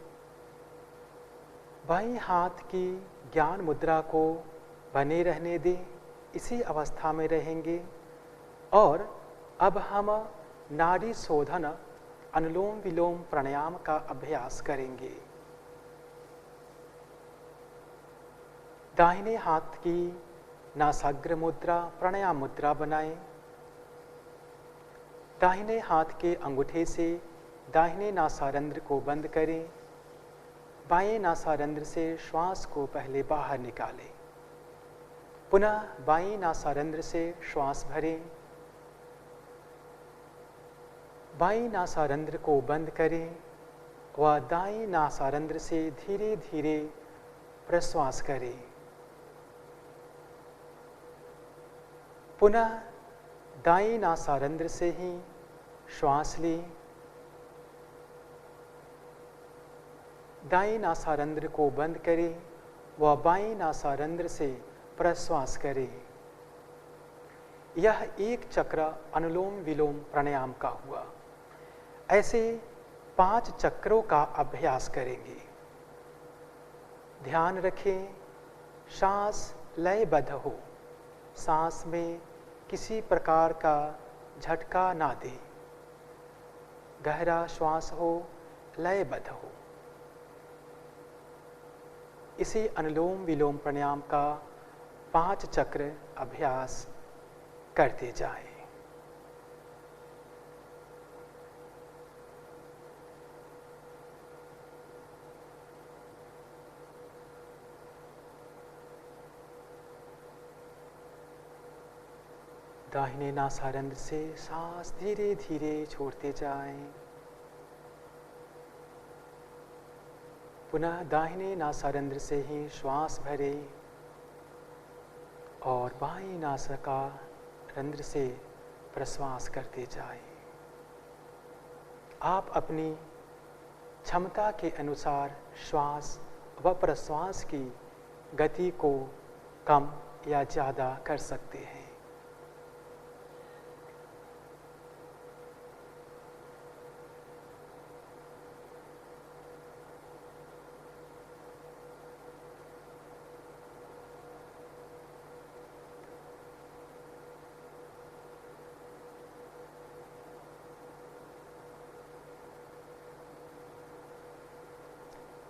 बाईं हाथ की ज्ञान मुद्रा को बने रहने दें, इसी अवस्था में रहेंगे। और अब हम नाड़ी शोधन अनुलोम विलोम प्राणायाम का अभ्यास करेंगे। दाहिने हाथ की नासाग्र मुद्रा प्राणायाम मुद्रा बनाएं। दाहिने हाथ के अंगूठे से दाहिने नासारंध्र को बंद करें। बाएं नासारंध्र से श्वास को पहले बाहर निकालें। पुनः बाईं नासारंध्र से श्वास भरें। बाईं नासारंध्र को बंद करें व दाईं नासारंध्र से धीरे धीरे प्रश्वास करें। पुनः दाईं नासारंध्र से ही श्वास लें। दाएं नासारंध्र को बंद करें व बाएं नासारंध्र से प्रश्वास करें। यह एक चक्र अनुलोम विलोम प्राणायाम का हुआ। ऐसे 5 चक्रों का अभ्यास करेंगे। ध्यान रखें, सांस लयबद्ध हो, सांस में किसी प्रकार का झटका ना दे, गहरा श्वास हो, लयबद्ध हो। इसी अनुलोम विलोम प्राणायाम का 5 चक्र अभ्यास करते जाएं। दाहिने नासारंध्र से सांस धीरे धीरे छोड़ते जाएं। पुनः दाहिने नासारंध्र से ही श्वास भरें और बाएं नासिकारंध्र से प्रश्वास करते जाएं। आप अपनी क्षमता के अनुसार श्वास व प्रश्वास की गति को कम या ज़्यादा कर सकते हैं।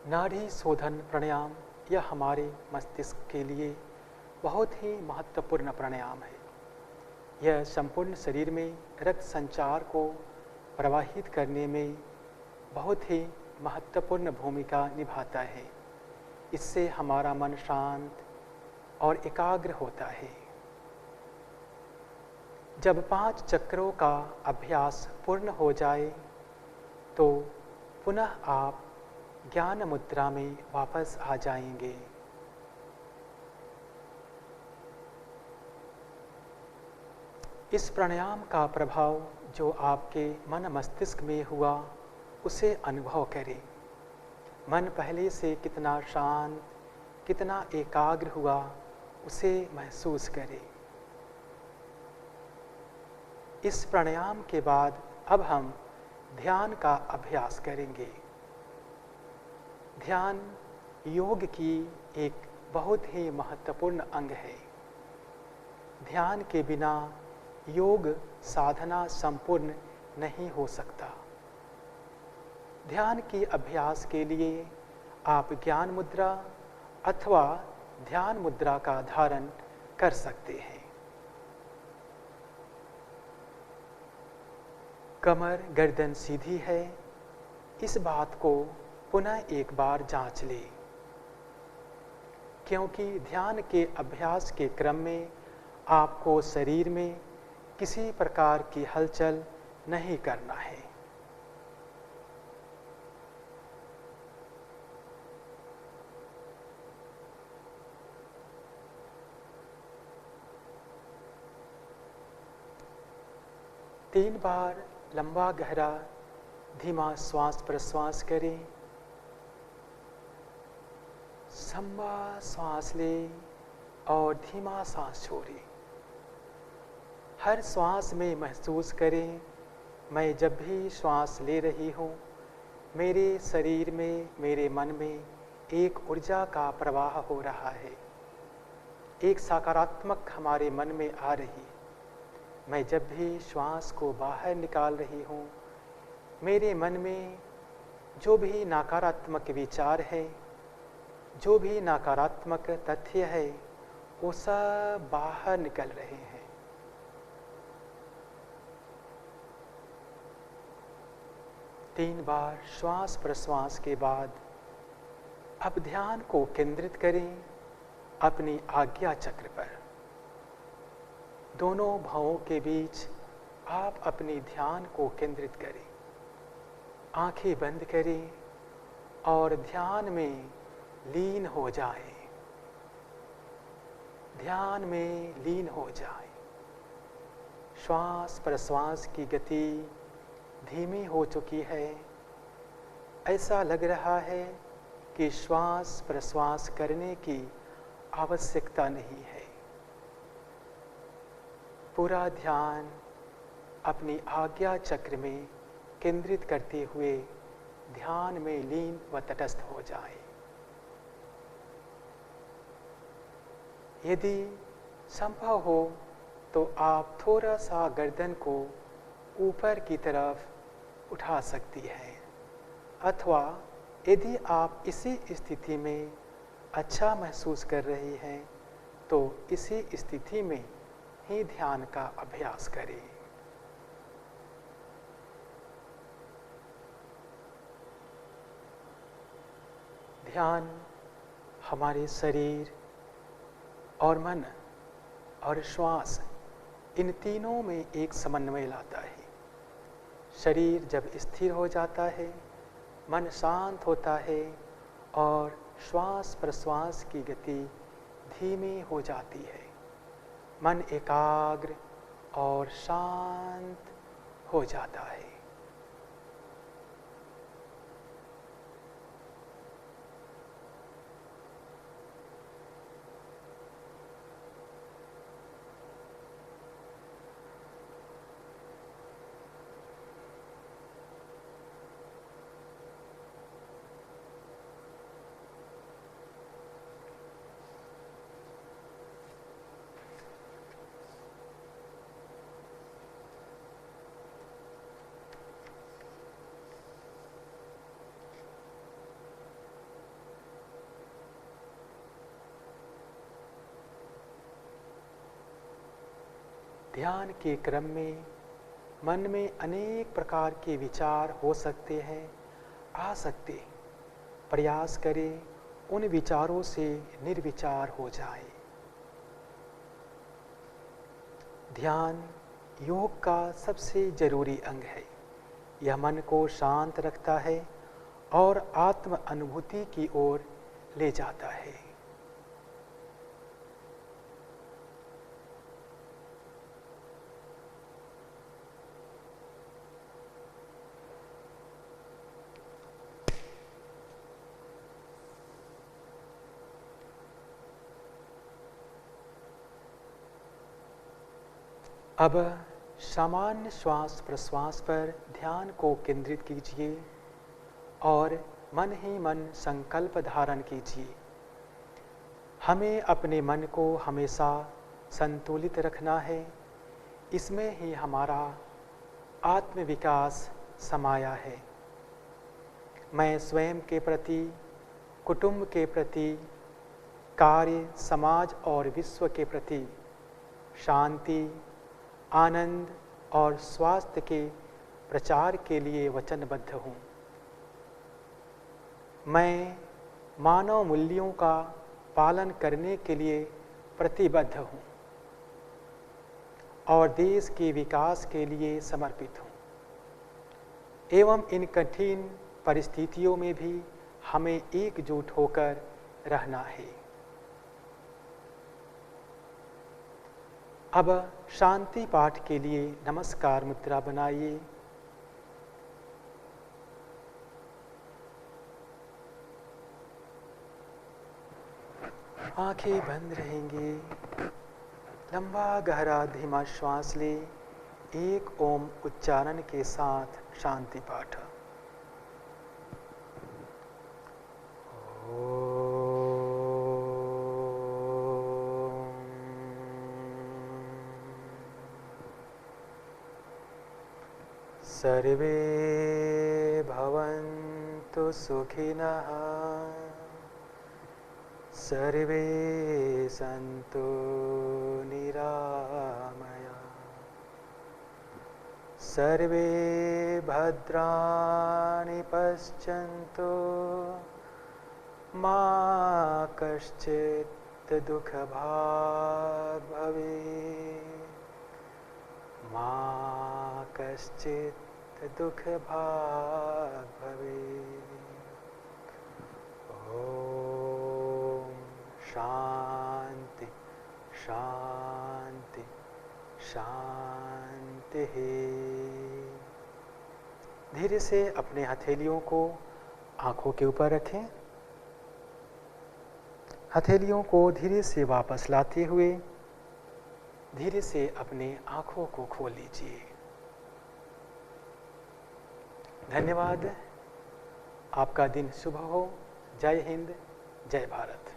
नाड़ी शोधन प्राणायाम यह हमारे मस्तिष्क के लिए बहुत ही महत्वपूर्ण प्राणायाम है। यह संपूर्ण शरीर में रक्त संचार को प्रवाहित करने में बहुत ही महत्वपूर्ण भूमिका निभाता है। इससे हमारा मन शांत और एकाग्र होता है। जब 5 चक्रों का अभ्यास पूर्ण हो जाए तो पुनः आप ज्ञान मुद्रा में वापस आ जाएंगे। इस प्राणायाम का प्रभाव जो आपके मन मस्तिष्क में हुआ उसे अनुभव करें। मन पहले से कितना शांत, कितना एकाग्र हुआ उसे महसूस करें। इस प्राणायाम के बाद अब हम ध्यान का अभ्यास करेंगे। ध्यान योग की एक बहुत ही महत्वपूर्ण अंग है। ध्यान के बिना योग साधना संपूर्ण नहीं हो सकता। ध्यान के अभ्यास के लिए आप ज्ञान मुद्रा अथवा ध्यान मुद्रा का धारण कर सकते हैं। कमर गर्दन सीधी है, इस बात को पुनः एक बार जांच लें, क्योंकि ध्यान के अभ्यास के क्रम में आपको शरीर में किसी प्रकार की हलचल नहीं करना है। तीन बार लंबा गहरा धीमा श्वास प्रश्वास करें। लंबा सांस लें और धीमा सांस छोड़ें। हर श्वास में महसूस करें, मैं जब भी श्वास ले रही हूँ, मेरे शरीर में, मेरे मन में एक ऊर्जा का प्रवाह हो रहा है, एक सकारात्मक हमारे मन में आ रही। मैं जब भी श्वास को बाहर निकाल रही हूँ, मेरे मन में जो भी नकारात्मक विचार है, जो भी नकारात्मक तथ्य है, वो सब बाहर निकल रहे हैं। तीन बार श्वास प्रश्वास के बाद अब ध्यान को केंद्रित करें अपनी आज्ञा चक्र पर। दोनों भावों के बीच आप अपनी ध्यान को केंद्रित करें। आंखें बंद करें और ध्यान में लीन हो जाएं। ध्यान में लीन हो जाएं। श्वास प्रश्वास की गति धीमी हो चुकी है। ऐसा लग रहा है कि श्वास प्रश्वास करने की आवश्यकता नहीं है। पूरा ध्यान अपनी आज्ञा चक्र में केंद्रित करते हुए ध्यान में लीन व तटस्थ हो जाए। यदि संभव हो तो आप थोड़ा सा गर्दन को ऊपर की तरफ उठा सकती हैं, अथवा यदि आप इसी स्थिति में अच्छा महसूस कर रही हैं तो इसी स्थिति में ही ध्यान का अभ्यास करें। ध्यान हमारे शरीर और मन और श्वास इन तीनों में एक समन्वय लाता है। शरीर जब स्थिर हो जाता है, मन शांत होता है और श्वास प्रश्वास की गति धीमी हो जाती है। मन एकाग्र और शांत हो जाता है। ध्यान के क्रम में मन में अनेक प्रकार के विचार हो सकते हैं, आ सकते हैं। प्रयास करें उन विचारों से निर्विचार हो जाए। ध्यान योग का सबसे जरूरी अंग है। यह मन को शांत रखता है और आत्म अनुभूति की ओर ले जाता है। अब सामान्य श्वास प्रश्वास पर ध्यान को केंद्रित कीजिए और मन ही मन संकल्प धारण कीजिए। हमें अपने मन को हमेशा संतुलित रखना है। इसमें ही हमारा आत्मविकास समाया है। मैं स्वयं के प्रति, कुटुंब के प्रति, कार्य, समाज और विश्व के प्रति शांति, आनंद और स्वास्थ्य के प्रचार के लिए वचनबद्ध हूँ। मैं मानव मूल्यों का पालन करने के लिए प्रतिबद्ध हूँ और देश के विकास के लिए समर्पित हूँ। एवं इन कठिन परिस्थितियों में भी हमें एकजुट होकर रहना है। अब शांति पाठ के लिए नमस्कार मुद्रा बनाइए। आंखें बंद रहेंगी। लंबा गहरा धीमा श्वास ले। एक ओम उच्चारण के साथ शांति पाठ। सर्वे भवन्तु सुखिनः, सर्वे सन्तु निरामया, सर्वे भद्राणि पश्यन्तु, मा कश्चित् दुःखभाग् भवेत्, मा कश्चित् दुःखभाग् भवेत्। ओम शांति शांति शांति। धीरे से अपने हथेलियों को आंखों के ऊपर रखें हथेलियों को धीरे से वापस लाते हुए धीरे से अपने आंखों को खोल लीजिए। धन्यवाद। आपका दिन शुभ हो। जय हिंद, जय भारत।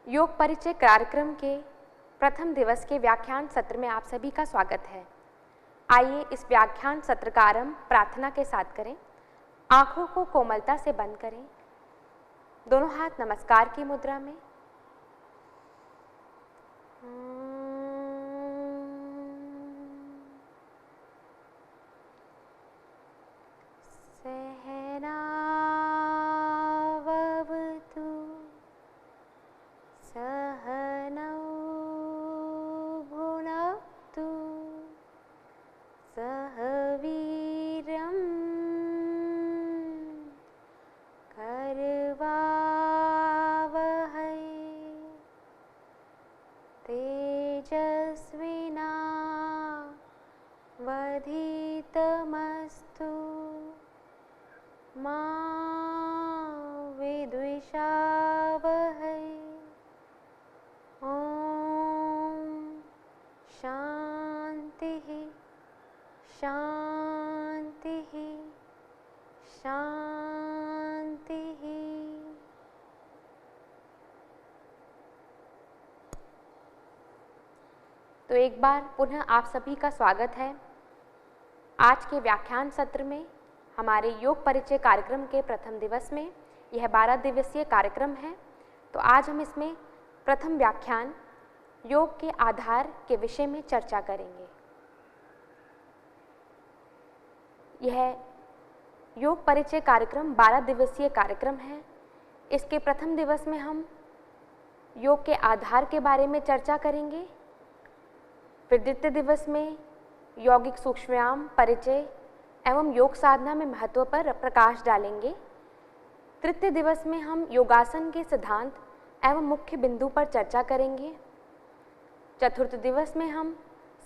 योग परिचय कार्यक्रम के प्रथम दिवस के व्याख्यान सत्र में आप सभी का स्वागत है। आइए इस व्याख्यान सत्र का आरंभ प्रार्थना के साथ करें। आंखों को कोमलता से बंद करें। दोनों हाथ नमस्कार की मुद्रा में। वधितमस्तु मा विद्विषावहै। ॐ शान्तिः शान्तिः शान्तिः। तो एक बार पुनः आप सभी का स्वागत है। आज के व्याख्यान सत्र में हमारे योग परिचय कार्यक्रम के प्रथम दिवस में यह 12 दिवसीय कार्यक्रम है। तो आज हम इसमें प्रथम व्याख्यान योग के आधार के विषय में चर्चा करेंगे। यह योग परिचय कार्यक्रम 12 दिवसीय कार्यक्रम है। इसके प्रथम दिवस में हम योग के आधार के बारे में चर्चा करेंगे। फिर द्वितीय दिवस में यौगिक सूक्ष्म व्यायाम परिचय एवं योग साधना में महत्व पर प्रकाश डालेंगे। तृतीय दिवस में हम योगासन के सिद्धांत एवं मुख्य बिंदु पर चर्चा करेंगे। चतुर्थ दिवस में हम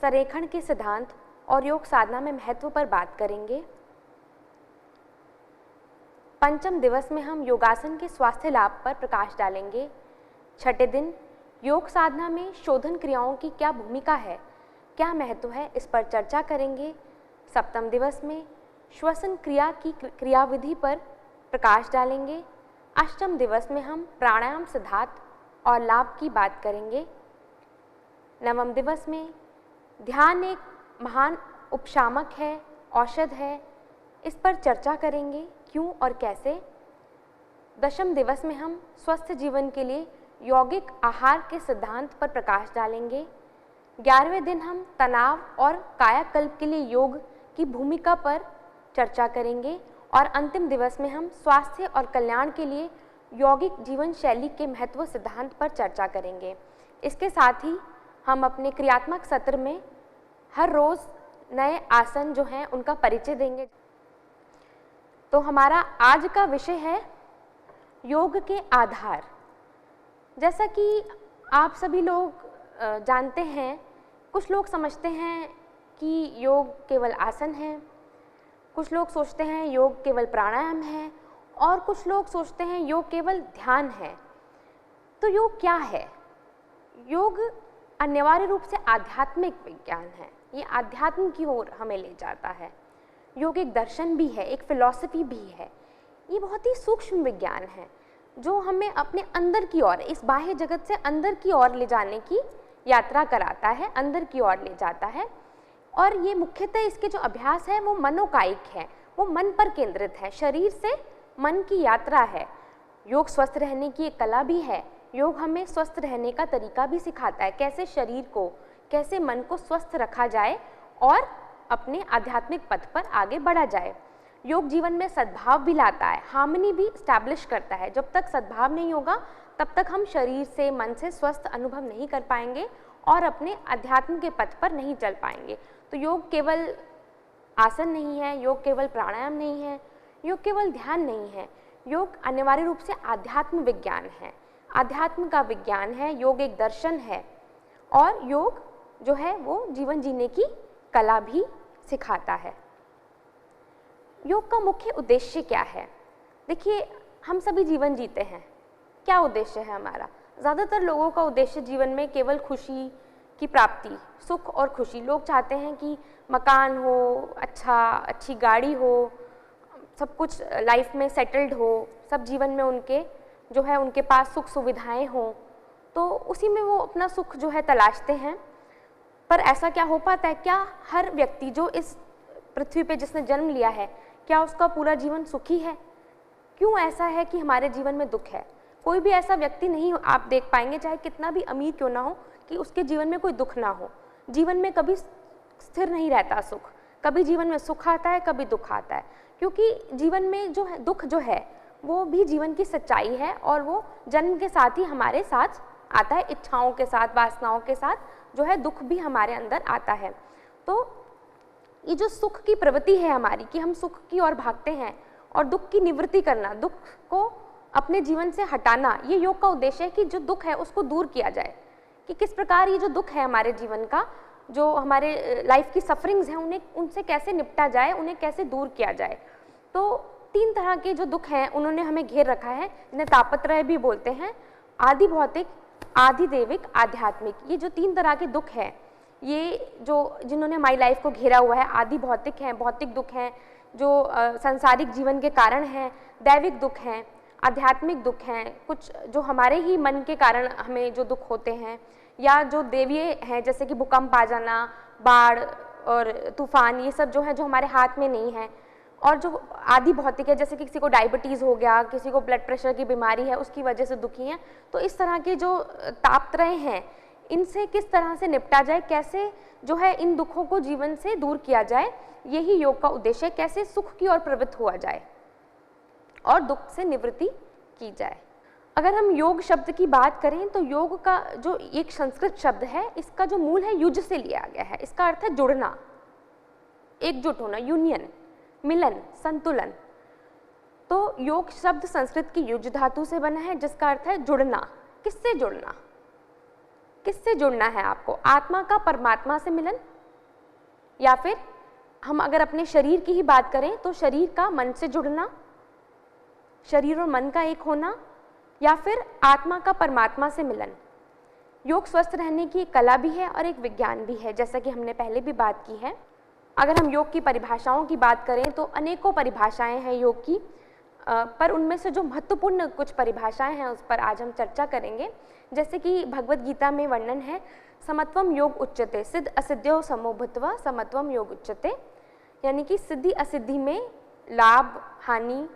संरेखण के सिद्धांत और योग साधना में महत्व पर बात करेंगे। पंचम दिवस में हम योगासन के स्वास्थ्य लाभ पर प्रकाश डालेंगे। छठे दिन योग साधना में शोधन क्रियाओं की क्या भूमिका है, क्या महत्व है, इस पर चर्चा करेंगे। सप्तम दिवस में श्वसन क्रिया की क्रियाविधि पर प्रकाश डालेंगे। अष्टम दिवस में हम प्राणायाम सिद्धांत और लाभ की बात करेंगे। नवम दिवस में ध्यान एक महान उपशामक है, औषध है, इस पर चर्चा करेंगे, क्यों और कैसे। दशम दिवस में हम स्वस्थ जीवन के लिए यौगिक आहार के सिद्धांत पर प्रकाश डालेंगे। 11वें दिन हम तनाव और कायाकल्प के लिए योग की भूमिका पर चर्चा करेंगे और अंतिम दिवस में हम स्वास्थ्य और कल्याण के लिए यौगिक जीवन शैली के महत्व सिद्धांत पर चर्चा करेंगे। इसके साथ ही हम अपने क्रियात्मक सत्र में हर रोज़ नए आसन जो हैं उनका परिचय देंगे। तो हमारा आज का विषय है योग के आधार। जैसा कि आप सभी लोग जानते हैं, कुछ लोग समझते हैं कि योग केवल आसन है, कुछ लोग सोचते हैं योग केवल प्राणायाम है और कुछ लोग सोचते हैं योग केवल ध्यान है। तो योग क्या है? योग अनिवार्य रूप से आध्यात्मिक विज्ञान है। ये आध्यात्म की ओर हमें ले जाता है। योग एक दर्शन भी है, एक फिलॉसफी भी है। ये बहुत ही सूक्ष्म विज्ञान है जो हमें अपने अंदर की ओर, इस बाह्य जगत से अंदर की ओर ले जाने की यात्रा कराता है, अंदर की ओर ले जाता है। और ये मुख्यतः इसके जो अभ्यास है वो मनोकायिक है, वो मन पर केंद्रित है, शरीर से मन की यात्रा है। योग स्वस्थ रहने की एक कला भी है। योग हमें स्वस्थ रहने का तरीका भी सिखाता है, कैसे शरीर को, कैसे मन को स्वस्थ रखा जाए और अपने आध्यात्मिक पथ पर आगे बढ़ा जाए। योग जीवन में सद्भाव भी लाता है, हार्मनी भी स्टैब्लिश करता है। जब तक सद्भाव नहीं होगा तब तक हम शरीर से, मन से स्वस्थ अनुभव नहीं कर पाएंगे और अपने अध्यात्म के पथ पर नहीं चल पाएंगे। तो योग केवल आसन नहीं है, योग केवल प्राणायाम नहीं है, योग केवल ध्यान नहीं है। योग अनिवार्य रूप से आध्यात्म विज्ञान है, आध्यात्म का विज्ञान है, योग एक दर्शन है और योग जो है वो जीवन जीने की कला भी सिखाता है। योग का मुख्य उद्देश्य क्या है? देखिए, हम सभी जीवन जीते हैं, क्या उद्देश्य है हमारा? ज़्यादातर लोगों का उद्देश्य जीवन में केवल खुशी की प्राप्ति, सुख और खुशी। लोग चाहते हैं कि मकान हो, अच्छी गाड़ी हो, सब कुछ लाइफ में सेटल्ड हो, सब जीवन में उनके जो है उनके पास सुख सुविधाएं हों, तो उसी में वो अपना सुख जो है तलाशते हैं। पर ऐसा क्या हो पाता है? क्या हर व्यक्ति जो इस पृथ्वी पे जिसने जन्म लिया है, क्या उसका पूरा जीवन सुखी है? क्यों ऐसा है कि हमारे जीवन में दुख है? कोई भी ऐसा व्यक्ति नहीं आप देख पाएंगे, चाहे कितना भी अमीर क्यों ना हो, कि उसके जीवन में कोई दुख ना हो। जीवन में कभी स्थिर नहीं रहता सुख, कभी जीवन में सुख आता है, कभी दुख आता है, क्योंकि जीवन में जो है दुख जो है वो भी जीवन की सच्चाई है और वो जन्म के साथ ही हमारे साथ आता है, इच्छाओं के साथ, वासनाओं के साथ जो है दुख भी हमारे अंदर आता है। तो ये जो सुख की प्रवृत्ति है हमारी कि हम सुख की ओर भागते हैं और दुख की निवृत्ति करना, दुख को अपने जीवन से हटाना, ये योग का उद्देश्य है कि जो दुख है उसको दूर किया जाए, कि किस प्रकार ये जो दुख है हमारे जीवन का, जो हमारे लाइफ की सफरिंग्स हैं, उन्हें उनसे कैसे निपटा जाए, उन्हें कैसे दूर किया जाए। तो 3 तरह के जो दुख हैं उन्होंने हमें घेर रखा है, जिन्हें तापत्रय भी बोलते हैं, आदि भौतिक, आदि दैविक, आध्यात्मिक। ये जो 3 तरह के दुख हैं, ये जो जिन्होंने हमारी लाइफ को घेरा हुआ है, आदि भौतिक हैं, भौतिक दुख हैं जो सांसारिक जीवन के कारण हैं, दैविक दुख हैं, आध्यात्मिक दुख हैं, कुछ जो हमारे ही मन के कारण हमें जो दुख होते हैं, या जो देवीय हैं जैसे कि भूकंप आ जाना, बाढ़ और तूफान, ये सब जो है जो हमारे हाथ में नहीं है। और जो आदि भौतिक है, जैसे कि किसी को डायबिटीज़ हो गया, किसी को ब्लड प्रेशर की बीमारी है, उसकी वजह से दुखी हैं। तो इस तरह के जो तापत्रय हैं, इनसे किस तरह से निपटा जाए, कैसे जो है इन दुखों को जीवन से दूर किया जाए, यही योग का उद्देश्य है। कैसे सुख की ओर प्रवृत्त हुआ जाए और दुख से निवृत्ति की जाए। अगर हम योग शब्द की बात करें तो योग का जो एक संस्कृत शब्द है, इसका जो मूल है युज से लिया गया है। इसका अर्थ है जुड़ना, एकजुट होना, यूनियन, मिलन, संतुलन। तो योग शब्द संस्कृत की युज धातु से बना है, जिसका अर्थ है जुड़ना। किससे जुड़ना? किससे जुड़ना है आपको? आत्मा का परमात्मा से मिलन, या फिर हम अगर अपने शरीर की ही बात करें तो शरीर का मन से जुड़ना, शरीर और मन का एक होना, या फिर आत्मा का परमात्मा से मिलन। योग स्वस्थ रहने की एक कला भी है और एक विज्ञान भी है, जैसा कि हमने पहले भी बात की है। अगर हम योग की परिभाषाओं की बात करें तो अनेकों परिभाषाएं हैं योग की, पर उनमें से जो महत्वपूर्ण कुछ परिभाषाएं हैं उस पर आज हम चर्चा करेंगे। जैसे कि भगवद गीता में वर्णन है, समत्वम योग उच्यते, सिद्ध असिद्ध्यो समो भूत्वा समत्वम योग उच्यते, यानी कि सिद्धि असिद्धि में, लाभ हानि,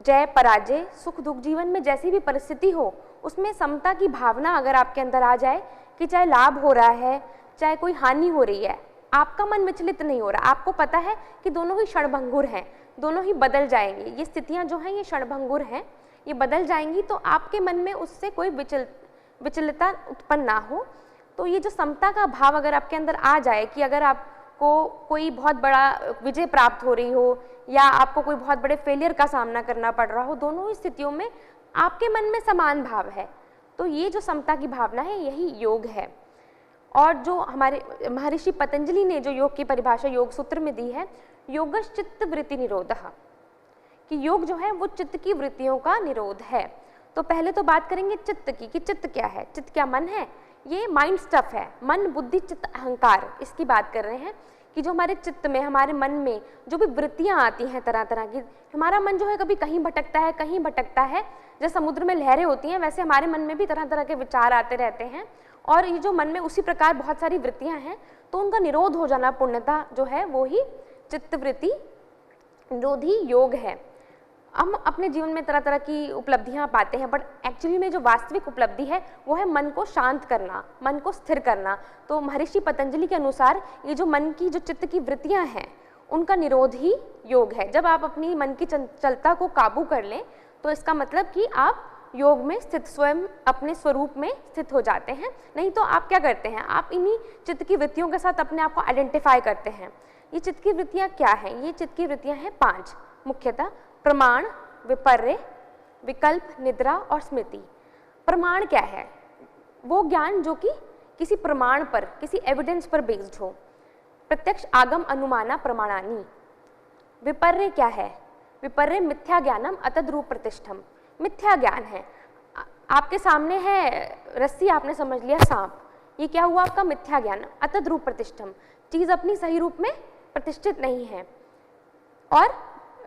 जय पराजय, सुख दुख, जीवन में जैसी भी परिस्थिति हो उसमें समता की भावना अगर आपके अंदर आ जाए कि चाहे लाभ हो रहा है चाहे कोई हानि हो रही है, आपका मन विचलित नहीं हो रहा, आपको पता है कि दोनों ही क्षणभंगुर हैं, दोनों ही बदल जाएंगे, ये स्थितियां जो हैं ये क्षणभंगुर हैं, ये बदल जाएंगी, तो आपके मन में उससे कोई विचलितता उत्पन्न ना हो। तो ये जो समता का भाव अगर आपके अंदर आ जाए कि अगर आपको कोई बहुत बड़ा विजय प्राप्त हो रही हो या आपको कोई बहुत बड़े फेलियर का सामना करना पड़ रहा हो, दोनों ही स्थितियों में आपके मन में समान भाव है, तो ये जो समता की भावना है यही योग है। और जो हमारे महर्षि पतंजलि ने जो योग की परिभाषा योग सूत्र में दी है, योगश्च चित्त वृत्ति निरोधः, कि योग जो है वो चित्त की वृत्तियों का निरोध है। तो पहले तो बात करेंगे चित्त की, कि चित्त क्या है। चित्त क्या? मन है, ये माइंड स्टफ है, मन बुद्धि चित्त अहंकार, इसकी बात कर रहे हैं कि जो हमारे चित्त में, हमारे मन में जो भी वृत्तियां आती हैं तरह तरह की, हमारा मन जो है कभी कहीं भटकता है, कहीं भटकता है, जैसे समुद्र में लहरें होती हैं वैसे हमारे मन में भी तरह तरह के विचार आते रहते हैं, और ये जो मन में उसी प्रकार बहुत सारी वृत्तियां हैं, तो उनका निरोध हो जाना पूर्णतः जो है वो ही चित्तवृत्ति निरोधी योग है। हम अपने जीवन में तरह तरह की उपलब्धियां पाते हैं, बट एक्चुअली में जो वास्तविक उपलब्धि है वो है मन को शांत करना, मन को स्थिर करना। तो महर्षि पतंजलि के अनुसार ये जो मन की, जो चित्त की वृत्तियां हैं, उनका निरोध ही योग है। जब आप अपनी मन की चंचलता को काबू कर लें तो इसका मतलब कि आप योग में स्थित, स्वयं अपने स्वरूप में स्थित हो जाते हैं। नहीं तो आप क्या करते हैं, आप इन्हीं चित्त की वृत्तियों के साथ अपने आप को आइडेंटिफाई करते हैं। ये चित्त की वृत्तियां क्या हैं? ये चित्त की वृत्तियां हैं 5 मुख्यतः: प्रमाण, विपर्य, विकल्प, निद्रा और स्मृति। प्रमाण क्या है? वो ज्ञान जो कि किसी प्रमाण पर, किसी एविडेंस पर बेस्ड हो। प्रत्यक्ष, आगम, अनुमाना, प्रमाणानि। विपर्य क्या है? विपर्य मिथ्या ज्ञानम अतद्रूप प्रतिष्ठम। मिथ्या ज्ञान है, आपके सामने है रस्सी, आपने समझ लिया सांप, ये क्या हुआ आपका मिथ्या ज्ञान। अतद्रूप प्रतिष्ठम, चीज अपनी सही रूप में प्रतिष्ठित नहीं है। और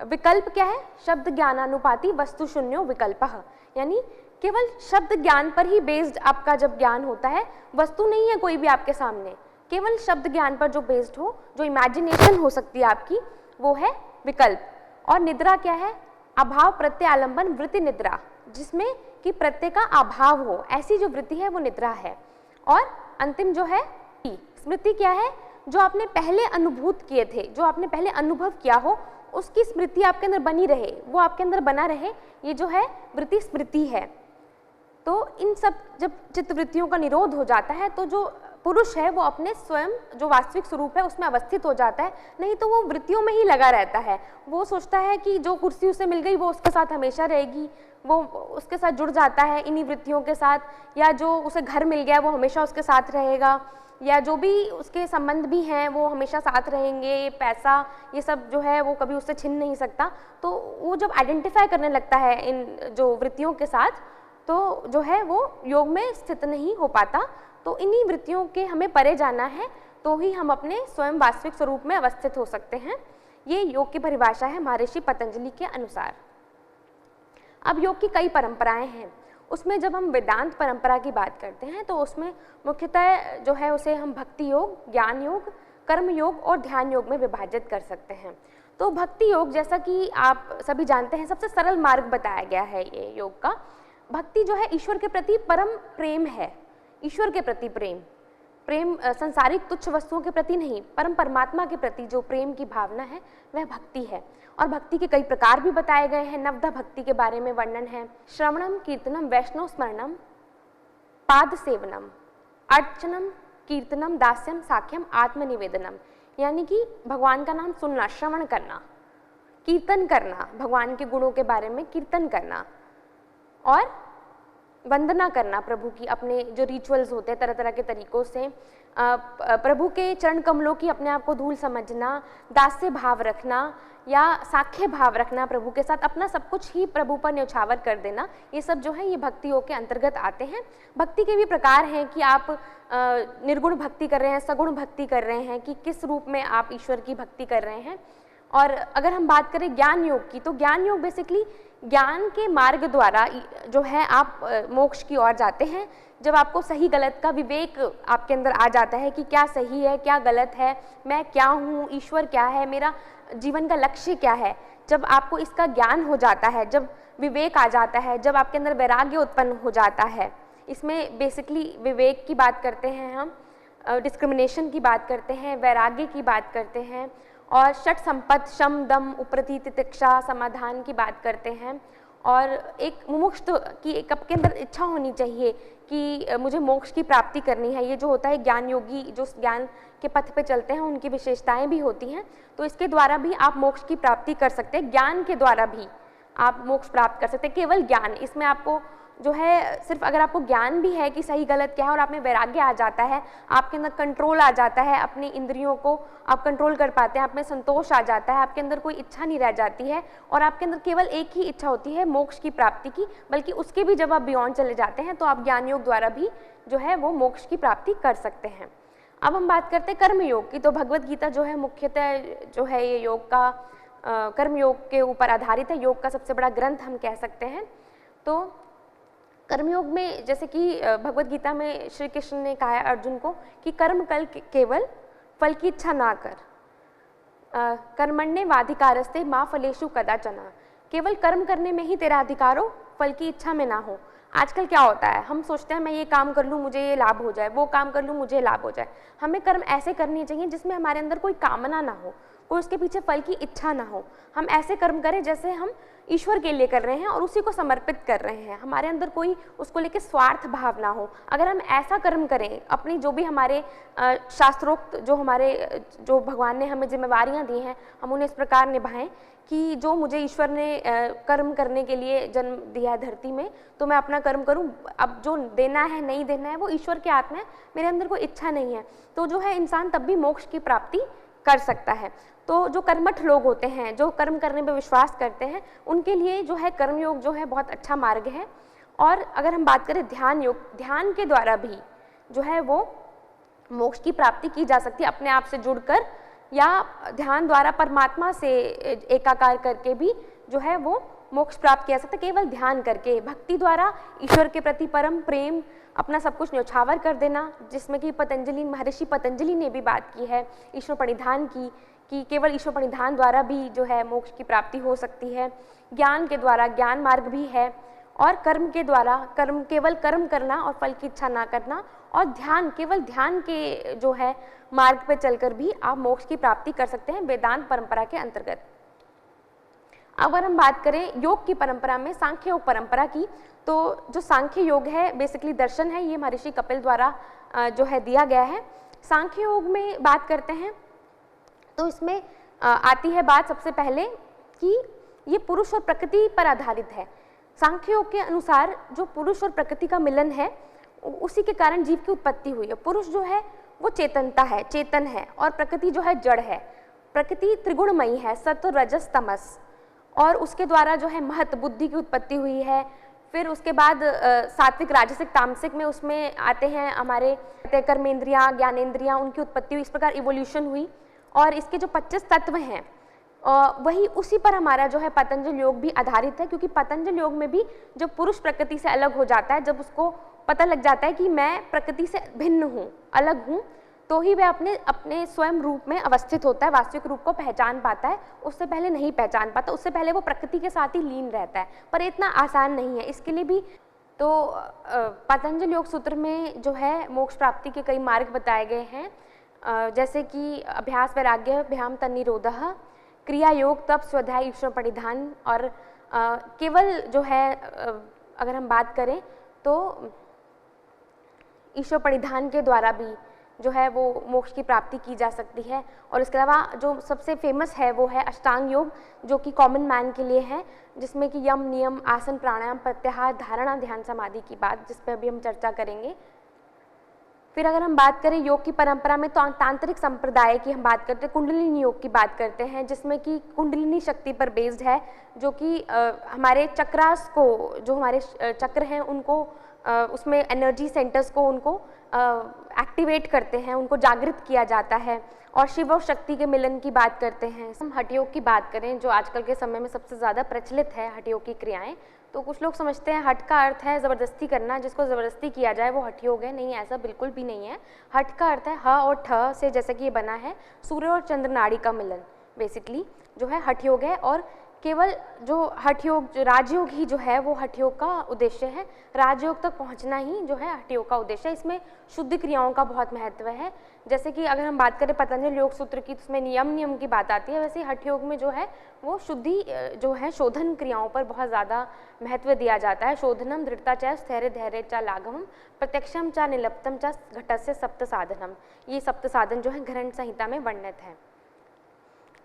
विकल्प क्या है? शब्द ज्ञानानुपाति वस्तु शून्यो विकल्पः, यानी केवल शब्द ज्ञान पर ही बेस्ड आपका जब ज्ञान होता है, वस्तु नहीं है कोई भी आपके सामने, केवल शब्द ज्ञान पर जो बेस्ड हो, जो इमेजिनेशन हो सकती है आपकी, वो है विकल्प। और निद्रा क्या है? अभाव प्रत्यय आलंबन वृत्ति निद्रा, जिसमें कि प्रत्यय का अभाव हो, ऐसी जो वृत्ति है वो निद्रा है। और अंतिम जो है स्मृति क्या है? जो आपने पहले अनुभूत किए थे, जो आपने पहले अनुभव किया हो, उसकी स्मृति आपके अंदर बनी रहे, वो आपके अंदर बना रहे, ये जो है वृत्ति स्मृति है। तो इन सब जब चित्तवृत्तियों का निरोध हो जाता है तो जो पुरुष है वो अपने स्वयं जो वास्तविक स्वरूप है उसमें अवस्थित हो जाता है, नहीं तो वो वृत्तियों में ही लगा रहता है। वो सोचता है कि जो कुर्सी उसे मिल गई वो उसके साथ हमेशा रहेगी, वो उसके साथ जुड़ जाता है इन्हीं वृत्तियों के साथ, या जो उसे घर मिल गया वो हमेशा उसके साथ रहेगा, या जो भी उसके संबंध भी हैं वो हमेशा साथ रहेंगे, पैसा ये सब जो है वो कभी उससे छिन नहीं सकता। तो वो जब आइडेंटिफाई करने लगता है इन जो वृत्तियों के साथ, तो जो है वो योग में स्थित नहीं हो पाता। तो इन्हीं वृत्तियों के हमें परे जाना है, तो ही हम अपने स्वयं वास्तविक स्वरूप में अवस्थित हो सकते हैं। ये योग की परिभाषा है महर्षि पतंजलि के अनुसार। अब योग की कई परंपराएं हैं, उसमें जब हम वेदांत परंपरा की बात करते हैं तो उसमें मुख्यतः जो है उसे हम भक्ति योग, ज्ञान योग, कर्म योग और ध्यान योग में विभाजित कर सकते हैं। तो भक्ति योग, जैसा कि आप सभी जानते हैं, सबसे सरल मार्ग बताया गया है ये योग का। भक्ति जो है ईश्वर के प्रति परम प्रेम है, ईश्वर के प्रति प्रेम, प्रेम संसारिक तुच्छ वस्तुओं के प्रति नहीं, परम परमात्मा के प्रति जो प्रेम की भावना है वह भक्ति है। और भक्ति के कई प्रकार भी बताए गए हैं, नवधा भक्ति के बारे में वर्णन है। श्रवणम, कीर्तनम, वैष्णव स्मरणम, पाद सेवनम, अर्चनम, कीर्तनम, दास्यम, साख्यम, आत्मनिवेदनम, यानी कि भगवान का नाम सुनना, श्रवण करना, कीर्तन करना, भगवान के गुणों के बारे में कीर्तन करना, और वंदना करना प्रभु की, अपने जो रिचुअल्स होते हैं तरह तरह के तरीकों से, प्रभु के चरण कमलों की अपने आप को धूल समझना, दास्य भाव रखना या साख्य भाव रखना प्रभु के साथ, अपना सब कुछ ही प्रभु पर न्यौछावर कर देना, ये सब जो है ये भक्ति योग के अंतर्गत आते हैं। भक्ति के भी प्रकार हैं कि आप निर्गुण भक्ति कर रहे हैं, सगुण भक्ति कर रहे हैं, कि किस रूप में आप ईश्वर की भक्ति कर रहे हैं। और अगर हम बात करें ज्ञान योग की, तो ज्ञान योग बेसिकली ज्ञान के मार्ग द्वारा जो है आप मोक्ष की ओर जाते हैं। जब आपको सही गलत का विवेक आपके अंदर आ जाता है कि क्या सही है क्या गलत है, मैं क्या हूँ, ईश्वर क्या है, मेरा जीवन का लक्ष्य क्या है, जब आपको इसका ज्ञान हो जाता है, जब विवेक आ जाता है, जब आपके अंदर वैराग्य उत्पन्न हो जाता है, इसमें बेसिकली विवेक की बात करते हैं हम, डिस्क्रिमिनेशन की बात करते हैं, वैराग्य की बात करते हैं, और षट संपत्, शम, दम, उपरति, तितिक्षा, समाधान की बात करते हैं। और एक मुमुक्ष की एक आपके अंदर इच्छा होनी चाहिए कि मुझे मोक्ष की प्राप्ति करनी है। ये जो होता है ज्ञान योगी जो ज्ञान के पथ पे चलते हैं उनकी विशेषताएं भी होती हैं, तो इसके द्वारा भी आप मोक्ष की प्राप्ति कर सकते हैं। ज्ञान के द्वारा भी आप मोक्ष प्राप्त कर सकते हैं, केवल ज्ञान। इसमें आपको जो है सिर्फ अगर आपको ज्ञान भी है कि सही गलत क्या है और आप में वैराग्य आ जाता है, आपके अंदर कंट्रोल आ जाता है, अपनी इंद्रियों को आप कंट्रोल कर पाते हैं, आप में संतोष आ जाता है, आपके अंदर कोई इच्छा नहीं रह जाती है और आपके अंदर केवल एक ही इच्छा होती है मोक्ष की प्राप्ति की, बल्कि उसके भी जब आप बियॉन्ड चले जाते हैं तो आप ज्ञान योग द्वारा भी जो है वो मोक्ष की प्राप्ति कर सकते हैं। अब हम बात करते हैं कर्म योग की। तो भगवद गीता जो है मुख्यतः जो है ये योग का कर्म योग के ऊपर आधारित है, योग का सबसे बड़ा ग्रंथ हम कह सकते हैं। तो कर्मयोग में जैसे कि भगवद गीता में श्री कृष्ण ने कहा है अर्जुन को कि कर्म कल केवल फल की इच्छा ना कर, कर्मण्ये वाधिकारस्ते माँ फलेषु कदाचन, केवल कर्म करने में ही तेरा अधिकार हो, फल की इच्छा में ना हो। आजकल क्या होता है, हम सोचते हैं मैं ये काम कर लूँ मुझे ये लाभ हो जाए, वो काम कर लूँ मुझे लाभ हो जाए। हमें कर्म ऐसे करने चाहिए जिसमें हमारे अंदर कोई कामना ना हो, कोई उसके पीछे फल की इच्छा ना हो। हम ऐसे कर्म करें जैसे हम ईश्वर के लिए कर रहे हैं और उसी को समर्पित कर रहे हैं, हमारे अंदर कोई उसको लेके स्वार्थ भाव ना हो। अगर हम ऐसा कर्म करें, अपनी जो भी हमारे शास्त्रोक्त जो भगवान ने हमें जिम्मेवारियां दी हैं, हम उन्हें इस प्रकार निभाएं कि जो मुझे ईश्वर ने कर्म करने के लिए जन्म दिया है धरती में, तो मैं अपना कर्म करूं। अब जो देना है नहीं देना है वो ईश्वर के हाथ में है, मेरे अंदर कोई इच्छा नहीं है, तो जो है इंसान तब भी मोक्ष की प्राप्ति कर सकता है। तो जो कर्मठ लोग होते हैं, जो कर्म करने में विश्वास करते हैं, उनके लिए जो है कर्मयोग जो है बहुत अच्छा मार्ग है। और अगर हम बात करें ध्यान योग, ध्यान के द्वारा भी जो है वो मोक्ष की प्राप्ति की जा सकती है, अपने आप से जुड़कर या ध्यान द्वारा परमात्मा से एकाकार करके भी जो है वो मोक्ष प्राप्त किया जा सकता है। केवल ध्यान करके, भक्ति द्वारा ईश्वर के प्रति परम प्रेम, अपना सब कुछ न्यौछावर कर देना, जिसमें कि महर्षि पतंजलि ने भी बात की है ईश्वर प्रणिधान की, कि केवल ईश्वर प्रणिधान द्वारा भी जो है मोक्ष की प्राप्ति हो सकती है। ज्ञान के द्वारा ज्ञान मार्ग भी है, और कर्म के द्वारा केवल कर्म करना और फल की इच्छा ना करना, और ध्यान, केवल ध्यान के जो है मार्ग पे चलकर भी आप मोक्ष की प्राप्ति कर सकते हैं वेदांत परंपरा के अंतर्गत। अगर हम बात करें योग की परंपरा में सांख्य योग परंपरा की, तो जो सांख्य योग है बेसिकली दर्शन है, ये महर्षि कपिल द्वारा जो है दिया गया है। सांख्य योग में बात करते हैं तो इसमें आती है बात सबसे पहले कि ये पुरुष और प्रकृति पर आधारित है। सांख्य योग के अनुसार जो पुरुष और प्रकृति का मिलन है, उसी के कारण जीव की उत्पत्ति हुई है। पुरुष जो है वो चेतनता है, चेतन है, और प्रकृति जो है जड़ है। प्रकृति त्रिगुणमयी है, सत्व रजस तमस, और उसके द्वारा जो है महत बुद्धि की उत्पत्ति हुई है। फिर उसके बाद सात्विक राजसिक तामसिक में उसमें आते हैं हमारे कर्मेंद्रियां, ज्ञानेंद्रियां, उनकी उत्पत्ति हुई। इस प्रकार इवोल्यूशन हुई, और इसके जो 25 तत्व हैं वही उसी पर हमारा जो है पतंजल योग भी आधारित है, क्योंकि पतंजल योग में भी जब पुरुष प्रकृति से अलग हो जाता है, जब उसको पता लग जाता है कि मैं प्रकृति से भिन्न हूँ, अलग हूँ, तो ही वह अपने स्वयं रूप में अवस्थित होता है, वास्तविक रूप को पहचान पाता है। उससे पहले नहीं पहचान पाता, उससे पहले वो प्रकृति के साथ ही लीन रहता है, पर इतना आसान नहीं है। इसके लिए भी तो पतंजल योग सूत्र में जो है मोक्ष प्राप्ति के कई मार्ग बताए गए हैं, जैसे कि अभ्यास वैराग्य भ्याम तन्निरोधः, क्रिया योग तप स्वाध्याय ईश्वर प्रणिधान, और केवल जो है अगर हम बात करें तो ईश्वर प्रणिधान के द्वारा भी जो है वो मोक्ष की प्राप्ति की जा सकती है। और इसके अलावा जो सबसे फेमस है वो है अष्टांग योग, जो कि कॉमन मैन के लिए है, जिसमें कि यम नियम आसन प्राणायाम प्रत्याहार धारणा ध्यान समाधि की बात, जिस पर अभी हम चर्चा करेंगे। फिर अगर हम बात करें योग की परंपरा में, तो तांत्रिक संप्रदाय की हम बात करते हैं, कुंडलिनी योग की बात करते हैं, जिसमें कि कुंडलिनी शक्ति पर बेस्ड है, जो कि हमारे चक्रास को, जो हमारे चक्र हैं उनको उसमें एनर्जी सेंटर्स को उनको एक्टिवेट करते हैं, उनको जागृत किया जाता है। और शिव और शक्ति के मिलन की बात करते हैं। हम हठ योग की बात करें, जो आजकल के समय में सबसे ज़्यादा प्रचलित है हठ योग की क्रियाएं, तो कुछ लोग समझते हैं हठ का अर्थ है ज़बरदस्ती करना, जिसको ज़बरदस्ती किया जाए वो हठ योग है। नहीं, ऐसा बिल्कुल भी नहीं है। हठ का अर्थ है ह और ठ से, जैसे कि ये बना है सूर्य और चंद्र नाड़ी का मिलन, बेसिकली जो है हठ योग है। और केवल जो हठ योग, जो राजयोग ही जो है वो हठ योग का उद्देश्य है। राजयोग तक पहुंचना ही जो है हठ योग का उद्देश्य है। इसमें शुद्ध क्रियाओं का बहुत महत्व है। जैसे कि अगर हम बात करें पतंजलि योग सूत्र की, तो उसमें नियम की बात आती है, वैसे ही हठ योग में जो है वो शुद्धि जो है शोधन क्रियाओं पर बहुत ज़्यादा महत्व दिया जाता है। शोधनम दृढ़ता च स्थैर्य धैर्य च लाघवम प्रत्यक्षम च निलप्तम च घटस्य सप्त साधनम, ये सप्त साधन जो है ग्रंथ संहिता में वर्णित है।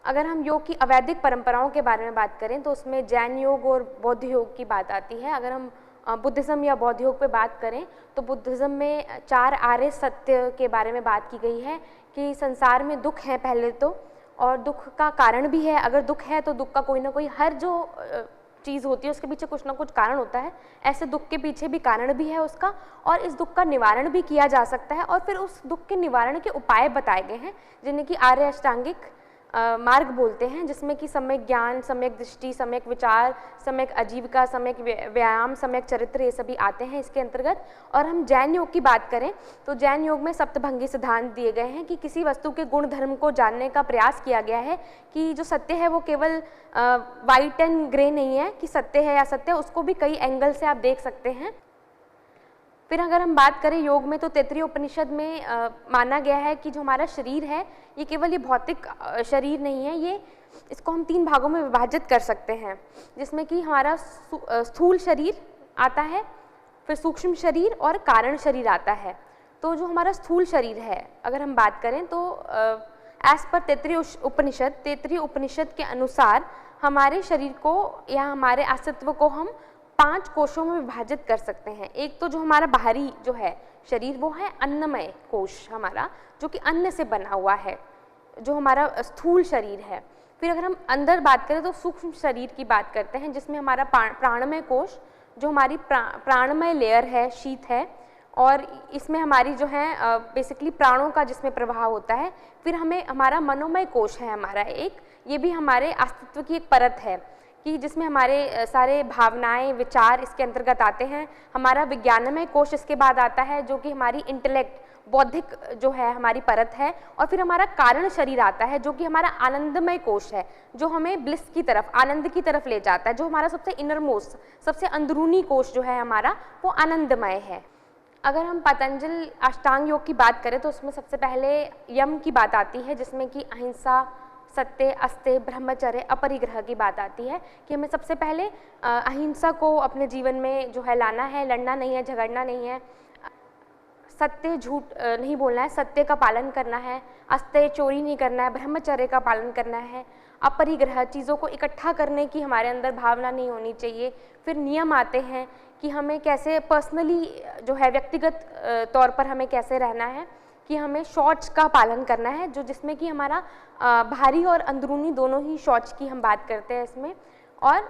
अगर हम योग की अवैदिक परंपराओं के बारे में बात करें, तो उसमें जैन योग और बौद्ध योग की बात आती है। अगर हम बुद्धिज़्म या बौद्ध योग पे बात करें, तो बुद्धिज़्म में 4 आर्य सत्य के बारे में बात की गई है कि संसार में दुख है पहले तो, और दुख का कारण भी है। अगर दुख है तो दुख का कोई ना कोई, हर जो चीज़ होती है उसके पीछे कुछ ना कुछ कारण होता है। ऐसे दुख के पीछे भी कारण भी है उसका, और इस दुख का निवारण भी किया जा सकता है। और फिर उस दुख के निवारण के उपाय बताए गए हैं, जिन्हें कि आर्य अष्टांगिक मार्ग बोलते हैं, जिसमें कि सम्यक ज्ञान, सम्यक दृष्टि, सम्यक विचार, सम्यक आजीविका, सम्यक व्यायाम, सम्यक चरित्र, ये सभी आते हैं इसके अंतर्गत। और हम जैन योग की बात करें, तो जैन योग में सप्तभंगी सिद्धांत दिए गए हैं कि किसी वस्तु के गुण धर्म को जानने का प्रयास किया गया है, कि जो सत्य है वो केवल वाइट एंड ग्रे नहीं है कि सत्य है या सत्य, उसको भी कई एंगल से आप देख सकते हैं। फिर अगर हम बात करें योग में, तो तैत्तिरीय उपनिषद में माना गया है कि जो हमारा शरीर है ये केवल ये भौतिक शरीर नहीं है, ये इसको हम 3 भागों में विभाजित कर सकते हैं, जिसमें कि हमारा स्थूल शरीर आता है, फिर सूक्ष्म शरीर और कारण शरीर आता है। तो जो हमारा स्थूल शरीर है अगर हम बात करें तो एज पर तैत्तिरीय उपनिषद के अनुसार हमारे शरीर को या हमारे अस्तित्व को हम 5 कोशों में विभाजित कर सकते हैं। एक तो जो हमारा बाहरी जो है शरीर वो है अन्नमय कोश हमारा, जो कि अन्न से बना हुआ है, जो हमारा स्थूल शरीर है। फिर अगर हम अंदर बात करें तो सूक्ष्म शरीर की बात करते हैं, जिसमें हमारा प्राणमय कोश, जो हमारी प्राणमय लेयर है, शीत है, और इसमें हमारी जो है बेसिकली प्राणों का जिसमें प्रवाह होता है। फिर हमें हमारा मनोमय कोश है हमारा एक, ये भी हमारे अस्तित्व की एक परत है कि जिसमें हमारे सारे भावनाएं, विचार इसके अंतर्गत आते हैं। हमारा विज्ञानमय कोश इसके बाद आता है, जो कि हमारी इंटेलेक्ट, बौद्धिक जो है हमारी परत है। और फिर हमारा कारण शरीर आता है, जो कि हमारा आनंदमय कोश है, जो हमें ब्लिस की तरफ, आनंद की तरफ ले जाता है, जो हमारा सबसे इनर मोस्ट, सबसे अंदरूनी कोश जो है हमारा, वो आनंदमय है। अगर हम पतंजलि अष्टांग योग की बात करें तो उसमें सबसे पहले यम की बात आती है, जिसमें कि अहिंसा, सत्य, अस्तेय, ब्रह्मचर्य, अपरिग्रह की बात आती है कि हमें सबसे पहले अहिंसा को अपने जीवन में जो है लाना है, लड़ना नहीं है, झगड़ना नहीं है, सत्य, झूठ नहीं बोलना है, सत्य का पालन करना है, अस्तेय, चोरी नहीं करना है, ब्रह्मचर्य का पालन करना है, अपरिग्रह, चीज़ों को इकट्ठा करने की हमारे अंदर भावना नहीं होनी चाहिए। फिर नियम आते हैं कि हमें कैसे पर्सनली जो है व्यक्तिगत तौर पर हमें कैसे रहना है, कि हमें शौच का पालन करना है, जो जिसमें कि हमारा बाहरी और अंदरूनी दोनों ही शौच की हम बात करते हैं इसमें। और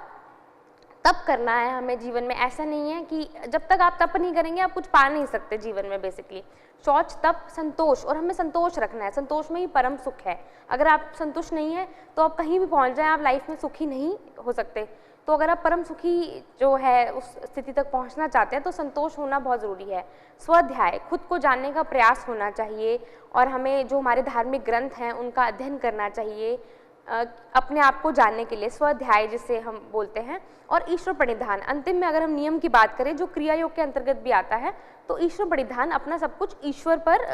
तप करना है हमें जीवन में, ऐसा नहीं है कि जब तक आप तप नहीं करेंगे आप कुछ पा नहीं सकते जीवन में। बेसिकली शौच, तप, संतोष, और हमें संतोष रखना है, संतोष में ही परम सुख है। अगर आप संतुष्ट नहीं है तो आप कहीं भी पहुंच जाए, आप लाइफ में सुखी नहीं हो सकते। तो अगर आप परम सुखी जो है उस स्थिति तक पहुंचना चाहते हैं तो संतोष होना बहुत ज़रूरी है। स्वाध्याय, खुद को जानने का प्रयास होना चाहिए, और हमें जो हमारे धार्मिक ग्रंथ हैं उनका अध्ययन करना चाहिए अपने आप को जानने के लिए, स्वाध्याय जिसे हम बोलते हैं। और ईश्वर प्रणिधान, अंतिम में अगर हम नियम की बात करें जो क्रिया योग के अंतर्गत भी आता है, तो ईश्वर प्रणिधान, अपना सब कुछ ईश्वर पर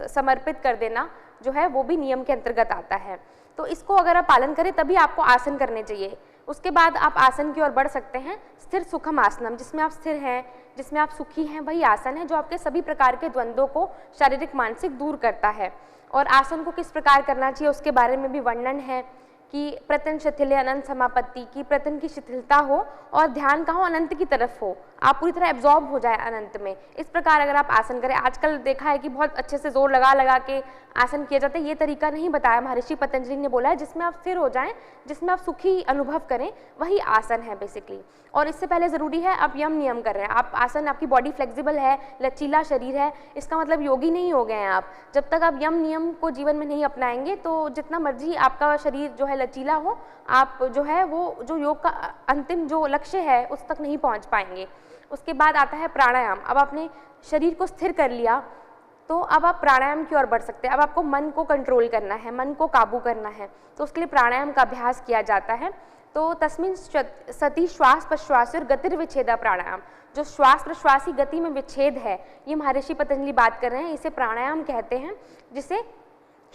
समर्पित कर देना जो है वो भी नियम के अंतर्गत आता है। तो इसको अगर आप पालन करें तभी आपको आसन करने चाहिए। उसके बाद आप आसन की ओर बढ़ सकते हैं। स्थिर सुखम आसनम, जिसमें आप स्थिर हैं, जिसमें आप सुखी हैं, वही आसन है जो आपके सभी प्रकार के द्वंद्वों को शारीरिक मानसिक दूर करता है। और आसन को किस प्रकार करना चाहिए उसके बारे में भी वर्णन है कि प्रतन शिथिले अनंत समापत्ति, की प्रतन की शिथिलता हो और ध्यान का हो अनंत की तरफ हो, आप पूरी तरह एब्जॉर्ब हो जाए अनंत में। इस प्रकार अगर आप आसन करें, आजकल देखा है कि बहुत अच्छे से जोर लगा लगा के आसन किए जाते हैं, ये तरीका नहीं बताया महर्षि पतंजलि ने बोला है, जिसमें आप स्थिर हो जाएं, जिसमें आप सुखी अनुभव करें, वही आसन है बेसिकली। और इससे पहले ज़रूरी है आप यम नियम कर रहे हैं, आप आसन, आपकी बॉडी फ्लेक्सिबल है, लचीला शरीर है, इसका मतलब योगी नहीं हो गए हैं आप। जब तक आप यम नियम को जीवन में नहीं अपनाएंगे तो जितना मर्जी आपका शरीर जो है लचीला हो, आप जो है वो जो योग का अंतिम जो लक्ष्य है उस तक नहीं पहुंच पाएंगे। उसके बाद आता है प्राणायाम। अब आपने शरीर को स्थिर कर लिया तो अब आप प्राणायाम की ओर बढ़ सकते हैं। अब आपको मन को कंट्रोल करना है, मन को काबू करना है, तो उसके लिए प्राणायाम का अभ्यास किया जाता है। तो तस्मिन् सति श्वास प्रश्वास और गतिर्विच्छेदा प्राणायाम, जो श्वास प्रश्वास की गति में विच्छेद है, ये महर्षि पतंजलि बात कर रहे हैं, इसे प्राणायाम कहते हैं, जिसे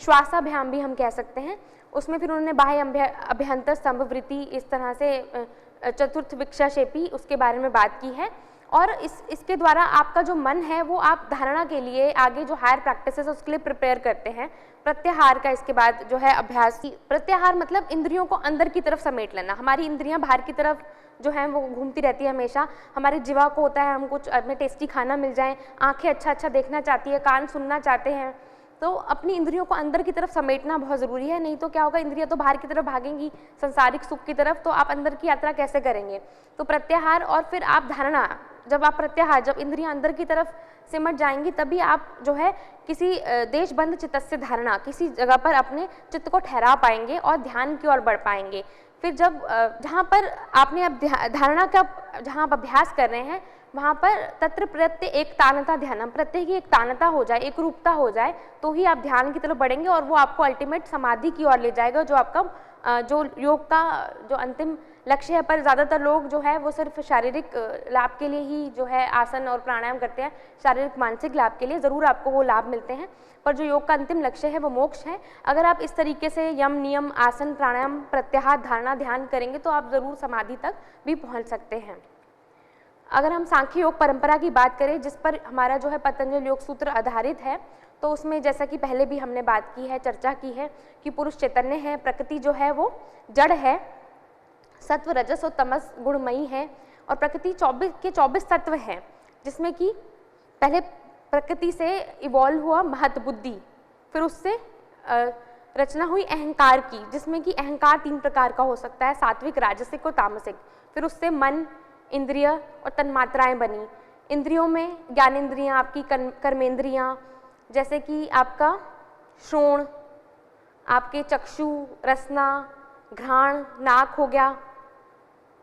श्वासाभ्याम भी हम कह सकते हैं। उसमें फिर उन्होंने बाह्य अभ्यंतर स्तंभ वृत्ति, इस तरह से चतुर्थ विक्षाशेपी, उसके बारे में बात की है। और इसके द्वारा आपका जो मन है वो आप धारणा के लिए आगे जो हायर प्रैक्टिसेस है उसके लिए प्रिपेयर करते हैं। प्रत्याहार का इसके बाद जो है अभ्यास, प्रत्याहार मतलब इंद्रियों को अंदर की तरफ समेट लेना। हमारी इंद्रियां बाहर की तरफ जो है वो घूमती रहती है हमेशा। हमारी जीवा को होता है हम कुछ हमें टेस्टी खाना मिल जाए, आंखें अच्छा अच्छा देखना चाहती है, कान सुनना चाहते हैं, तो अपनी इंद्रियों को अंदर की तरफ समेटना बहुत ज़रूरी है। नहीं तो क्या होगा, इंद्रियां तो बाहर की तरफ भागेंगी संसारिक सुख की तरफ, तो आप अंदर की यात्रा कैसे करेंगे। तो प्रत्याहार और फिर आप धारणा, जब आप प्रत्याहार, जब इंद्रियां अंदर की तरफ सिमट जाएंगी तभी आप जो है किसी देशबंध चित्तस्य धारणा, किसी जगह पर अपने चित्त को ठहरा पाएंगे और ध्यान की ओर बढ़ पाएंगे। फिर जब जहाँ पर आपने अब धारणा का जहाँ आप अभ्यास कर रहे हैं वहाँ पर तत्र प्रत्यय एक तानता ध्यानम, प्रत्यय की एक तानता हो जाए, एक रूपता हो जाए, तो ही आप ध्यान की तरफ बढ़ेंगे और वो आपको अल्टीमेट समाधि की ओर ले जाएगा, जो आपका जो योग का जो अंतिम लक्ष्य है, पर ज़्यादातर लोग जो है वो सिर्फ शारीरिक लाभ के लिए ही जो है आसन और प्राणायाम करते हैं, शारीरिक मानसिक लाभ के लिए ज़रूर आपको वो लाभ मिलते हैं, पर जो योग का अंतिम लक्ष्य है वो मोक्ष है। अगर आप इस तरीके से यम नियम आसन प्राणायाम प्रत्याहार धारणा ध्यान करेंगे तो आप ज़रूर समाधि तक भी पहुँच सकते हैं। अगर हम सांख्य योग परंपरा की बात करें, जिस पर हमारा जो है पतंजलि योग सूत्र आधारित है, तो उसमें जैसा कि पहले भी हमने बात की है, चर्चा की है कि पुरुष चैतन्य है, प्रकृति जो है वो जड़ है, सत्व रजस और तमस गुणमयी है, और प्रकृति 24 तत्व हैं, जिसमें कि पहले प्रकृति से इवॉल्व हुआ महत बुद्धि, फिर उससे रचना हुई अहंकार की, जिसमें कि अहंकार 3 प्रकार का हो सकता है, सात्विक, राजसिक और तामसिक। फिर उससे मन, इंद्रिय और तन्मात्राएं बनी। इंद्रियों में ज्ञानेंद्रियां, आपकी कर्मेंद्रियां, जैसे कि आपका श्रोण, आपके चक्षु, रसना, घ्राण, नाक हो गया,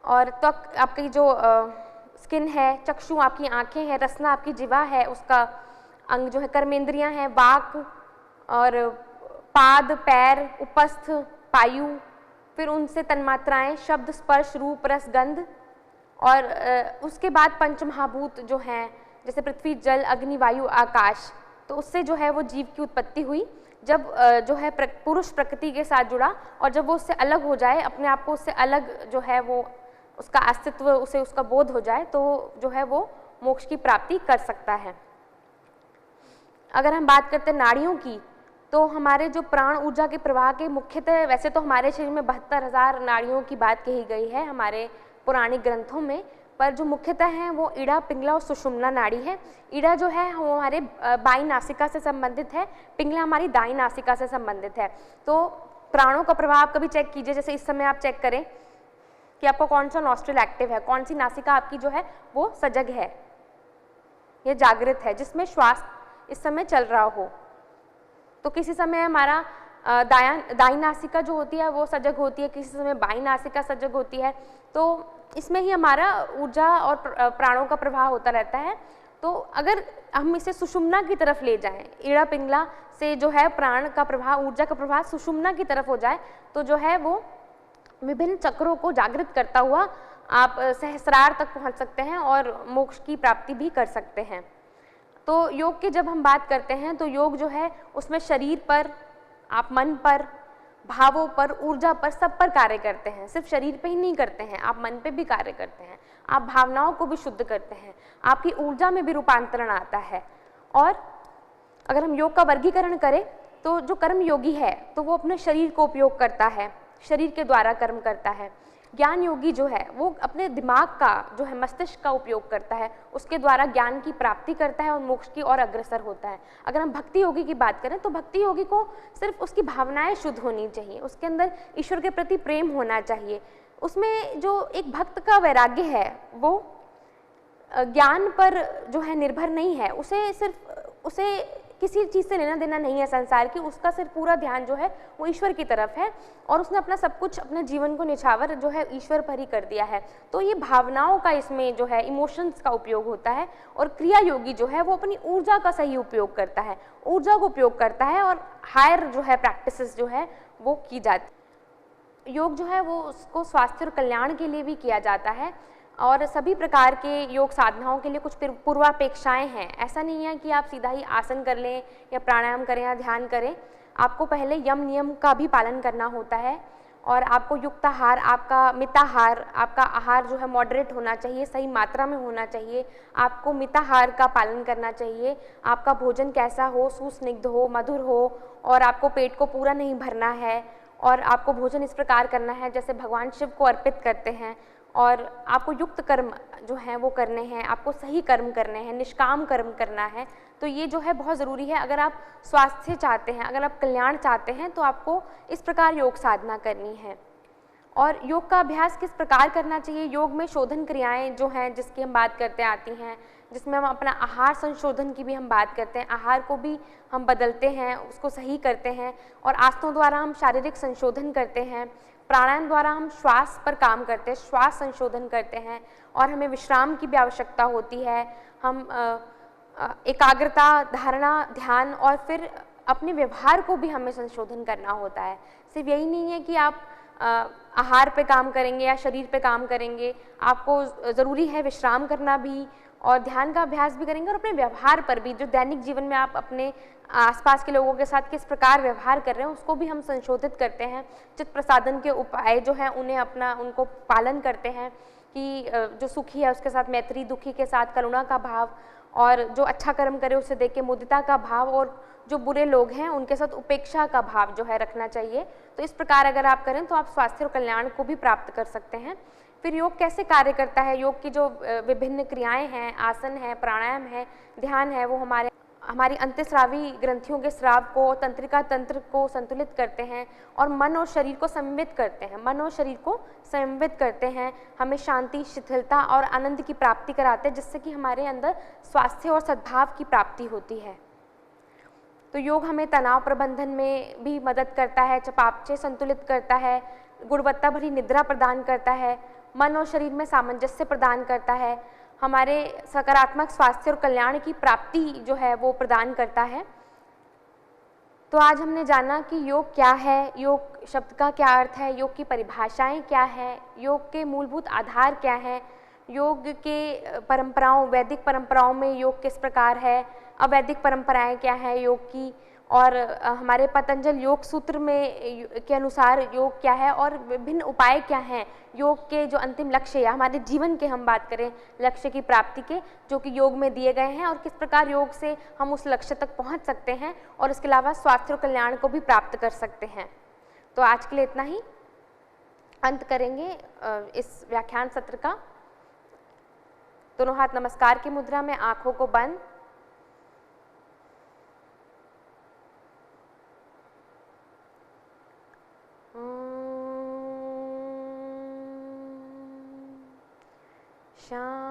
और त्वक आपकी जो स्किन है, चक्षु आपकी आंखें हैं, रसना आपकी जिह्वा है, उसका अंग जो है कर्मेंद्रियां हैं, वाक और पाद, पैर, उपस्थ, पायु, फिर उनसे तन्मात्राएं शब्द, स्पर्श, रूप, रस, गंध, और उसके बाद पंचमहाभूत जो हैं, जैसे पृथ्वी, जल, अग्नि, वायु, आकाश, तो उससे जो है वो जीव की उत्पत्ति हुई। जब जो है पुरुष प्रकृति के साथ जुड़ा, और जब वो उससे अलग हो जाए, अपने आप को उससे अलग जो है वो उसका अस्तित्व, उसे उसका बोध हो जाए, तो जो है वो मोक्ष की प्राप्ति कर सकता है। अगर हम बात करते हैं नाड़ियों की, तो हमारे जो प्राण ऊर्जा के प्रवाह के मुख्यतः, वैसे तो हमारे शरीर में 72,000 नाड़ियों की बात कही गई है हमारे पुराणिक ग्रंथों में, पर जो मुख्यतः हैं वो ईड़ा, पिंगला और सुषुम्ना नाड़ी है। ईड़ा जो है वो हमारे बाईं नासिका से संबंधित है, पिंगला हमारी दाईं नासिका से संबंधित है। तो प्राणों का प्रवाह आप कभी चेक कीजिए, जैसे इस समय आप चेक करें कि आपका कौन सा नॉस्ट्रिल एक्टिव है, कौन सी नासिका आपकी जो है वो सजग है, ये जागृत है, जिसमें श्वास इस समय चल रहा हो। तो किसी समय हमारा दाईं नासिका जो होती है वो सजग होती है, किसी समय बाईं नासिका सजग होती है। तो इसमें ही हमारा ऊर्जा और प्राणों का प्रवाह होता रहता है। तो अगर हम इसे सुषुम्ना की तरफ ले जाएं, ईड़ा पिंगला से जो है प्राण का प्रवाह, ऊर्जा का प्रवाह सुषुम्ना की तरफ हो जाए, तो जो है वो विभिन्न चक्रों को जागृत करता हुआ आप सहस्रार तक पहुंच सकते हैं और मोक्ष की प्राप्ति भी कर सकते हैं। तो योग की जब हम बात करते हैं, तो योग जो है उसमें शरीर पर, आप मन पर, भावों पर, ऊर्जा पर, सब पर कार्य करते हैं। सिर्फ शरीर पे ही नहीं करते हैं, आप मन पे भी कार्य करते हैं, आप भावनाओं को भी शुद्ध करते हैं, आपकी ऊर्जा में भी रूपांतरण आता है। और अगर हम योग का वर्गीकरण करें, तो जो कर्म योगी है तो वो अपने शरीर को उपयोग करता है, शरीर के द्वारा कर्म करता है। ज्ञान योगी जो है वो अपने दिमाग का जो है मस्तिष्क का उपयोग करता है, उसके द्वारा ज्ञान की प्राप्ति करता है और मोक्ष की ओर अग्रसर होता है। अगर हम भक्ति योगी की बात करें, तो भक्ति योगी को सिर्फ उसकी भावनाएं शुद्ध होनी चाहिए, उसके अंदर ईश्वर के प्रति प्रेम होना चाहिए। उसमें जो एक भक्त का वैराग्य है वो ज्ञान पर जो है निर्भर नहीं है, उसे किसी चीज़ से लेना देना नहीं है संसार की, उसका सिर्फ पूरा ध्यान जो है वो ईश्वर की तरफ है, और उसने अपना सब कुछ, अपने जीवन को निछावर जो है ईश्वर पर ही कर दिया है। तो ये भावनाओं का इसमें जो है इमोशंस का उपयोग होता है। और क्रिया योगी जो है वो अपनी ऊर्जा का सही उपयोग करता है, ऊर्जा को उपयोग करता है, और हायर जो है प्रैक्टिसेस जो है वो की जाती। योग जो है वो उसको स्वास्थ्य और कल्याण के लिए भी किया जाता है, और सभी प्रकार के योग साधनाओं के लिए कुछ पूर्वापेक्षाएं हैं। ऐसा नहीं है कि आप सीधा ही आसन कर लें या प्राणायाम करें या ध्यान करें, आपको पहले यम नियम का भी पालन करना होता है, और आपको युक्ताहार, आपका मिताहार, आपका आहार जो है मॉडरेट होना चाहिए, सही मात्रा में होना चाहिए। आपको मिताहार का पालन करना चाहिए, आपका भोजन कैसा हो, सुस्निग्ध हो, मधुर हो, और आपको पेट को पूरा नहीं भरना है, और आपको भोजन इस प्रकार करना है जैसे भगवान शिव को अर्पित करते हैं, और आपको युक्त कर्म जो हैं वो करने हैं, आपको सही कर्म करने हैं, निष्काम कर्म करना है। तो ये जो है बहुत ज़रूरी है। अगर आप स्वास्थ्य चाहते हैं, अगर आप कल्याण चाहते हैं, तो आपको इस प्रकार योग साधना करनी है। और योग का अभ्यास किस प्रकार करना चाहिए? योग में शोधन क्रियाएं जो हैं जिसकी हम बात करते आती हैं, जिसमें हम अपना आहार संशोधन की भी हम बात करते हैं, आहार को भी हम बदलते हैं, उसको सही करते हैं, और आसनों द्वारा हम शारीरिक संशोधन करते हैं, प्राणायाम द्वारा हम श्वास पर काम करते हैं, श्वास संशोधन करते हैं, और हमें विश्राम की भी आवश्यकता होती है। हम एकाग्रता, धारणा, ध्यान, और फिर अपने व्यवहार को भी हमें संशोधन करना होता है। सिर्फ यही नहीं है कि आप आहार पे काम करेंगे या शरीर पे काम करेंगे, आपको ज़रूरी है विश्राम करना भी और ध्यान का अभ्यास भी करेंगे, और अपने व्यवहार पर भी, जो दैनिक जीवन में आप अपने आसपास के लोगों के साथ किस प्रकार व्यवहार कर रहे हैं उसको भी हम संशोधित करते हैं। चित्त प्रसादन के उपाय जो हैं उन्हें उनको पालन करते हैं कि जो सुखी है उसके साथ मैत्री, दुखी के साथ करुणा का भाव, और जो अच्छा कर्म करे उसे देख के मुदिता का भाव, और जो बुरे लोग हैं उनके साथ उपेक्षा का भाव जो है रखना चाहिए। तो इस प्रकार अगर आप करें तो आप स्वास्थ्य और कल्याण को भी प्राप्त कर सकते हैं। फिर योग कैसे कार्य करता है? योग की जो विभिन्न क्रियाएं हैं, आसन है, प्राणायाम है, ध्यान है, वो हमारी अंतःस्रावी ग्रंथियों के स्राव को, तंत्रिका तंत्र को संतुलित करते हैं और मन और शरीर को संयमित करते हैं। मन और शरीर को संयमित करते हैं, हमें शांति, शिथिलता और आनंद की प्राप्ति कराते हैं, जिससे कि हमारे अंदर स्वास्थ्य और सद्भाव की प्राप्ति होती है। तो योग हमें तनाव प्रबंधन में भी मदद करता है, चयापचय संतुलित करता है, गुणवत्ता भरी निद्रा प्रदान करता है, मन और शरीर में सामंजस्य प्रदान करता है, हमारे सकारात्मक स्वास्थ्य और कल्याण की प्राप्ति जो है वो प्रदान करता है। तो आज हमने जाना कि योग क्या है, योग शब्द का क्या अर्थ है, योग की परिभाषाएं क्या है, योग के मूलभूत आधार क्या हैं, योग के परंपराओं, वैदिक परंपराओं में योग किस प्रकार है, अवैदिक परंपराएं क्या है योग की, और हमारे पतंजल योग सूत्र में के अनुसार योग क्या है, और विभिन्न उपाय क्या हैं योग के, जो अंतिम लक्ष्य या हमारे जीवन के हम बात करें लक्ष्य की प्राप्ति के, जो कि योग में दिए गए हैं, और किस प्रकार योग से हम उस लक्ष्य तक पहुंच सकते हैं और इसके अलावा स्वास्थ्य और कल्याण को भी प्राप्त कर सकते हैं। तो आज के लिए इतना ही, अंत करेंगे इस व्याख्यान सत्र का। दोनों हाथ नमस्कार की मुद्रा में, आंखों को बंद। शांति।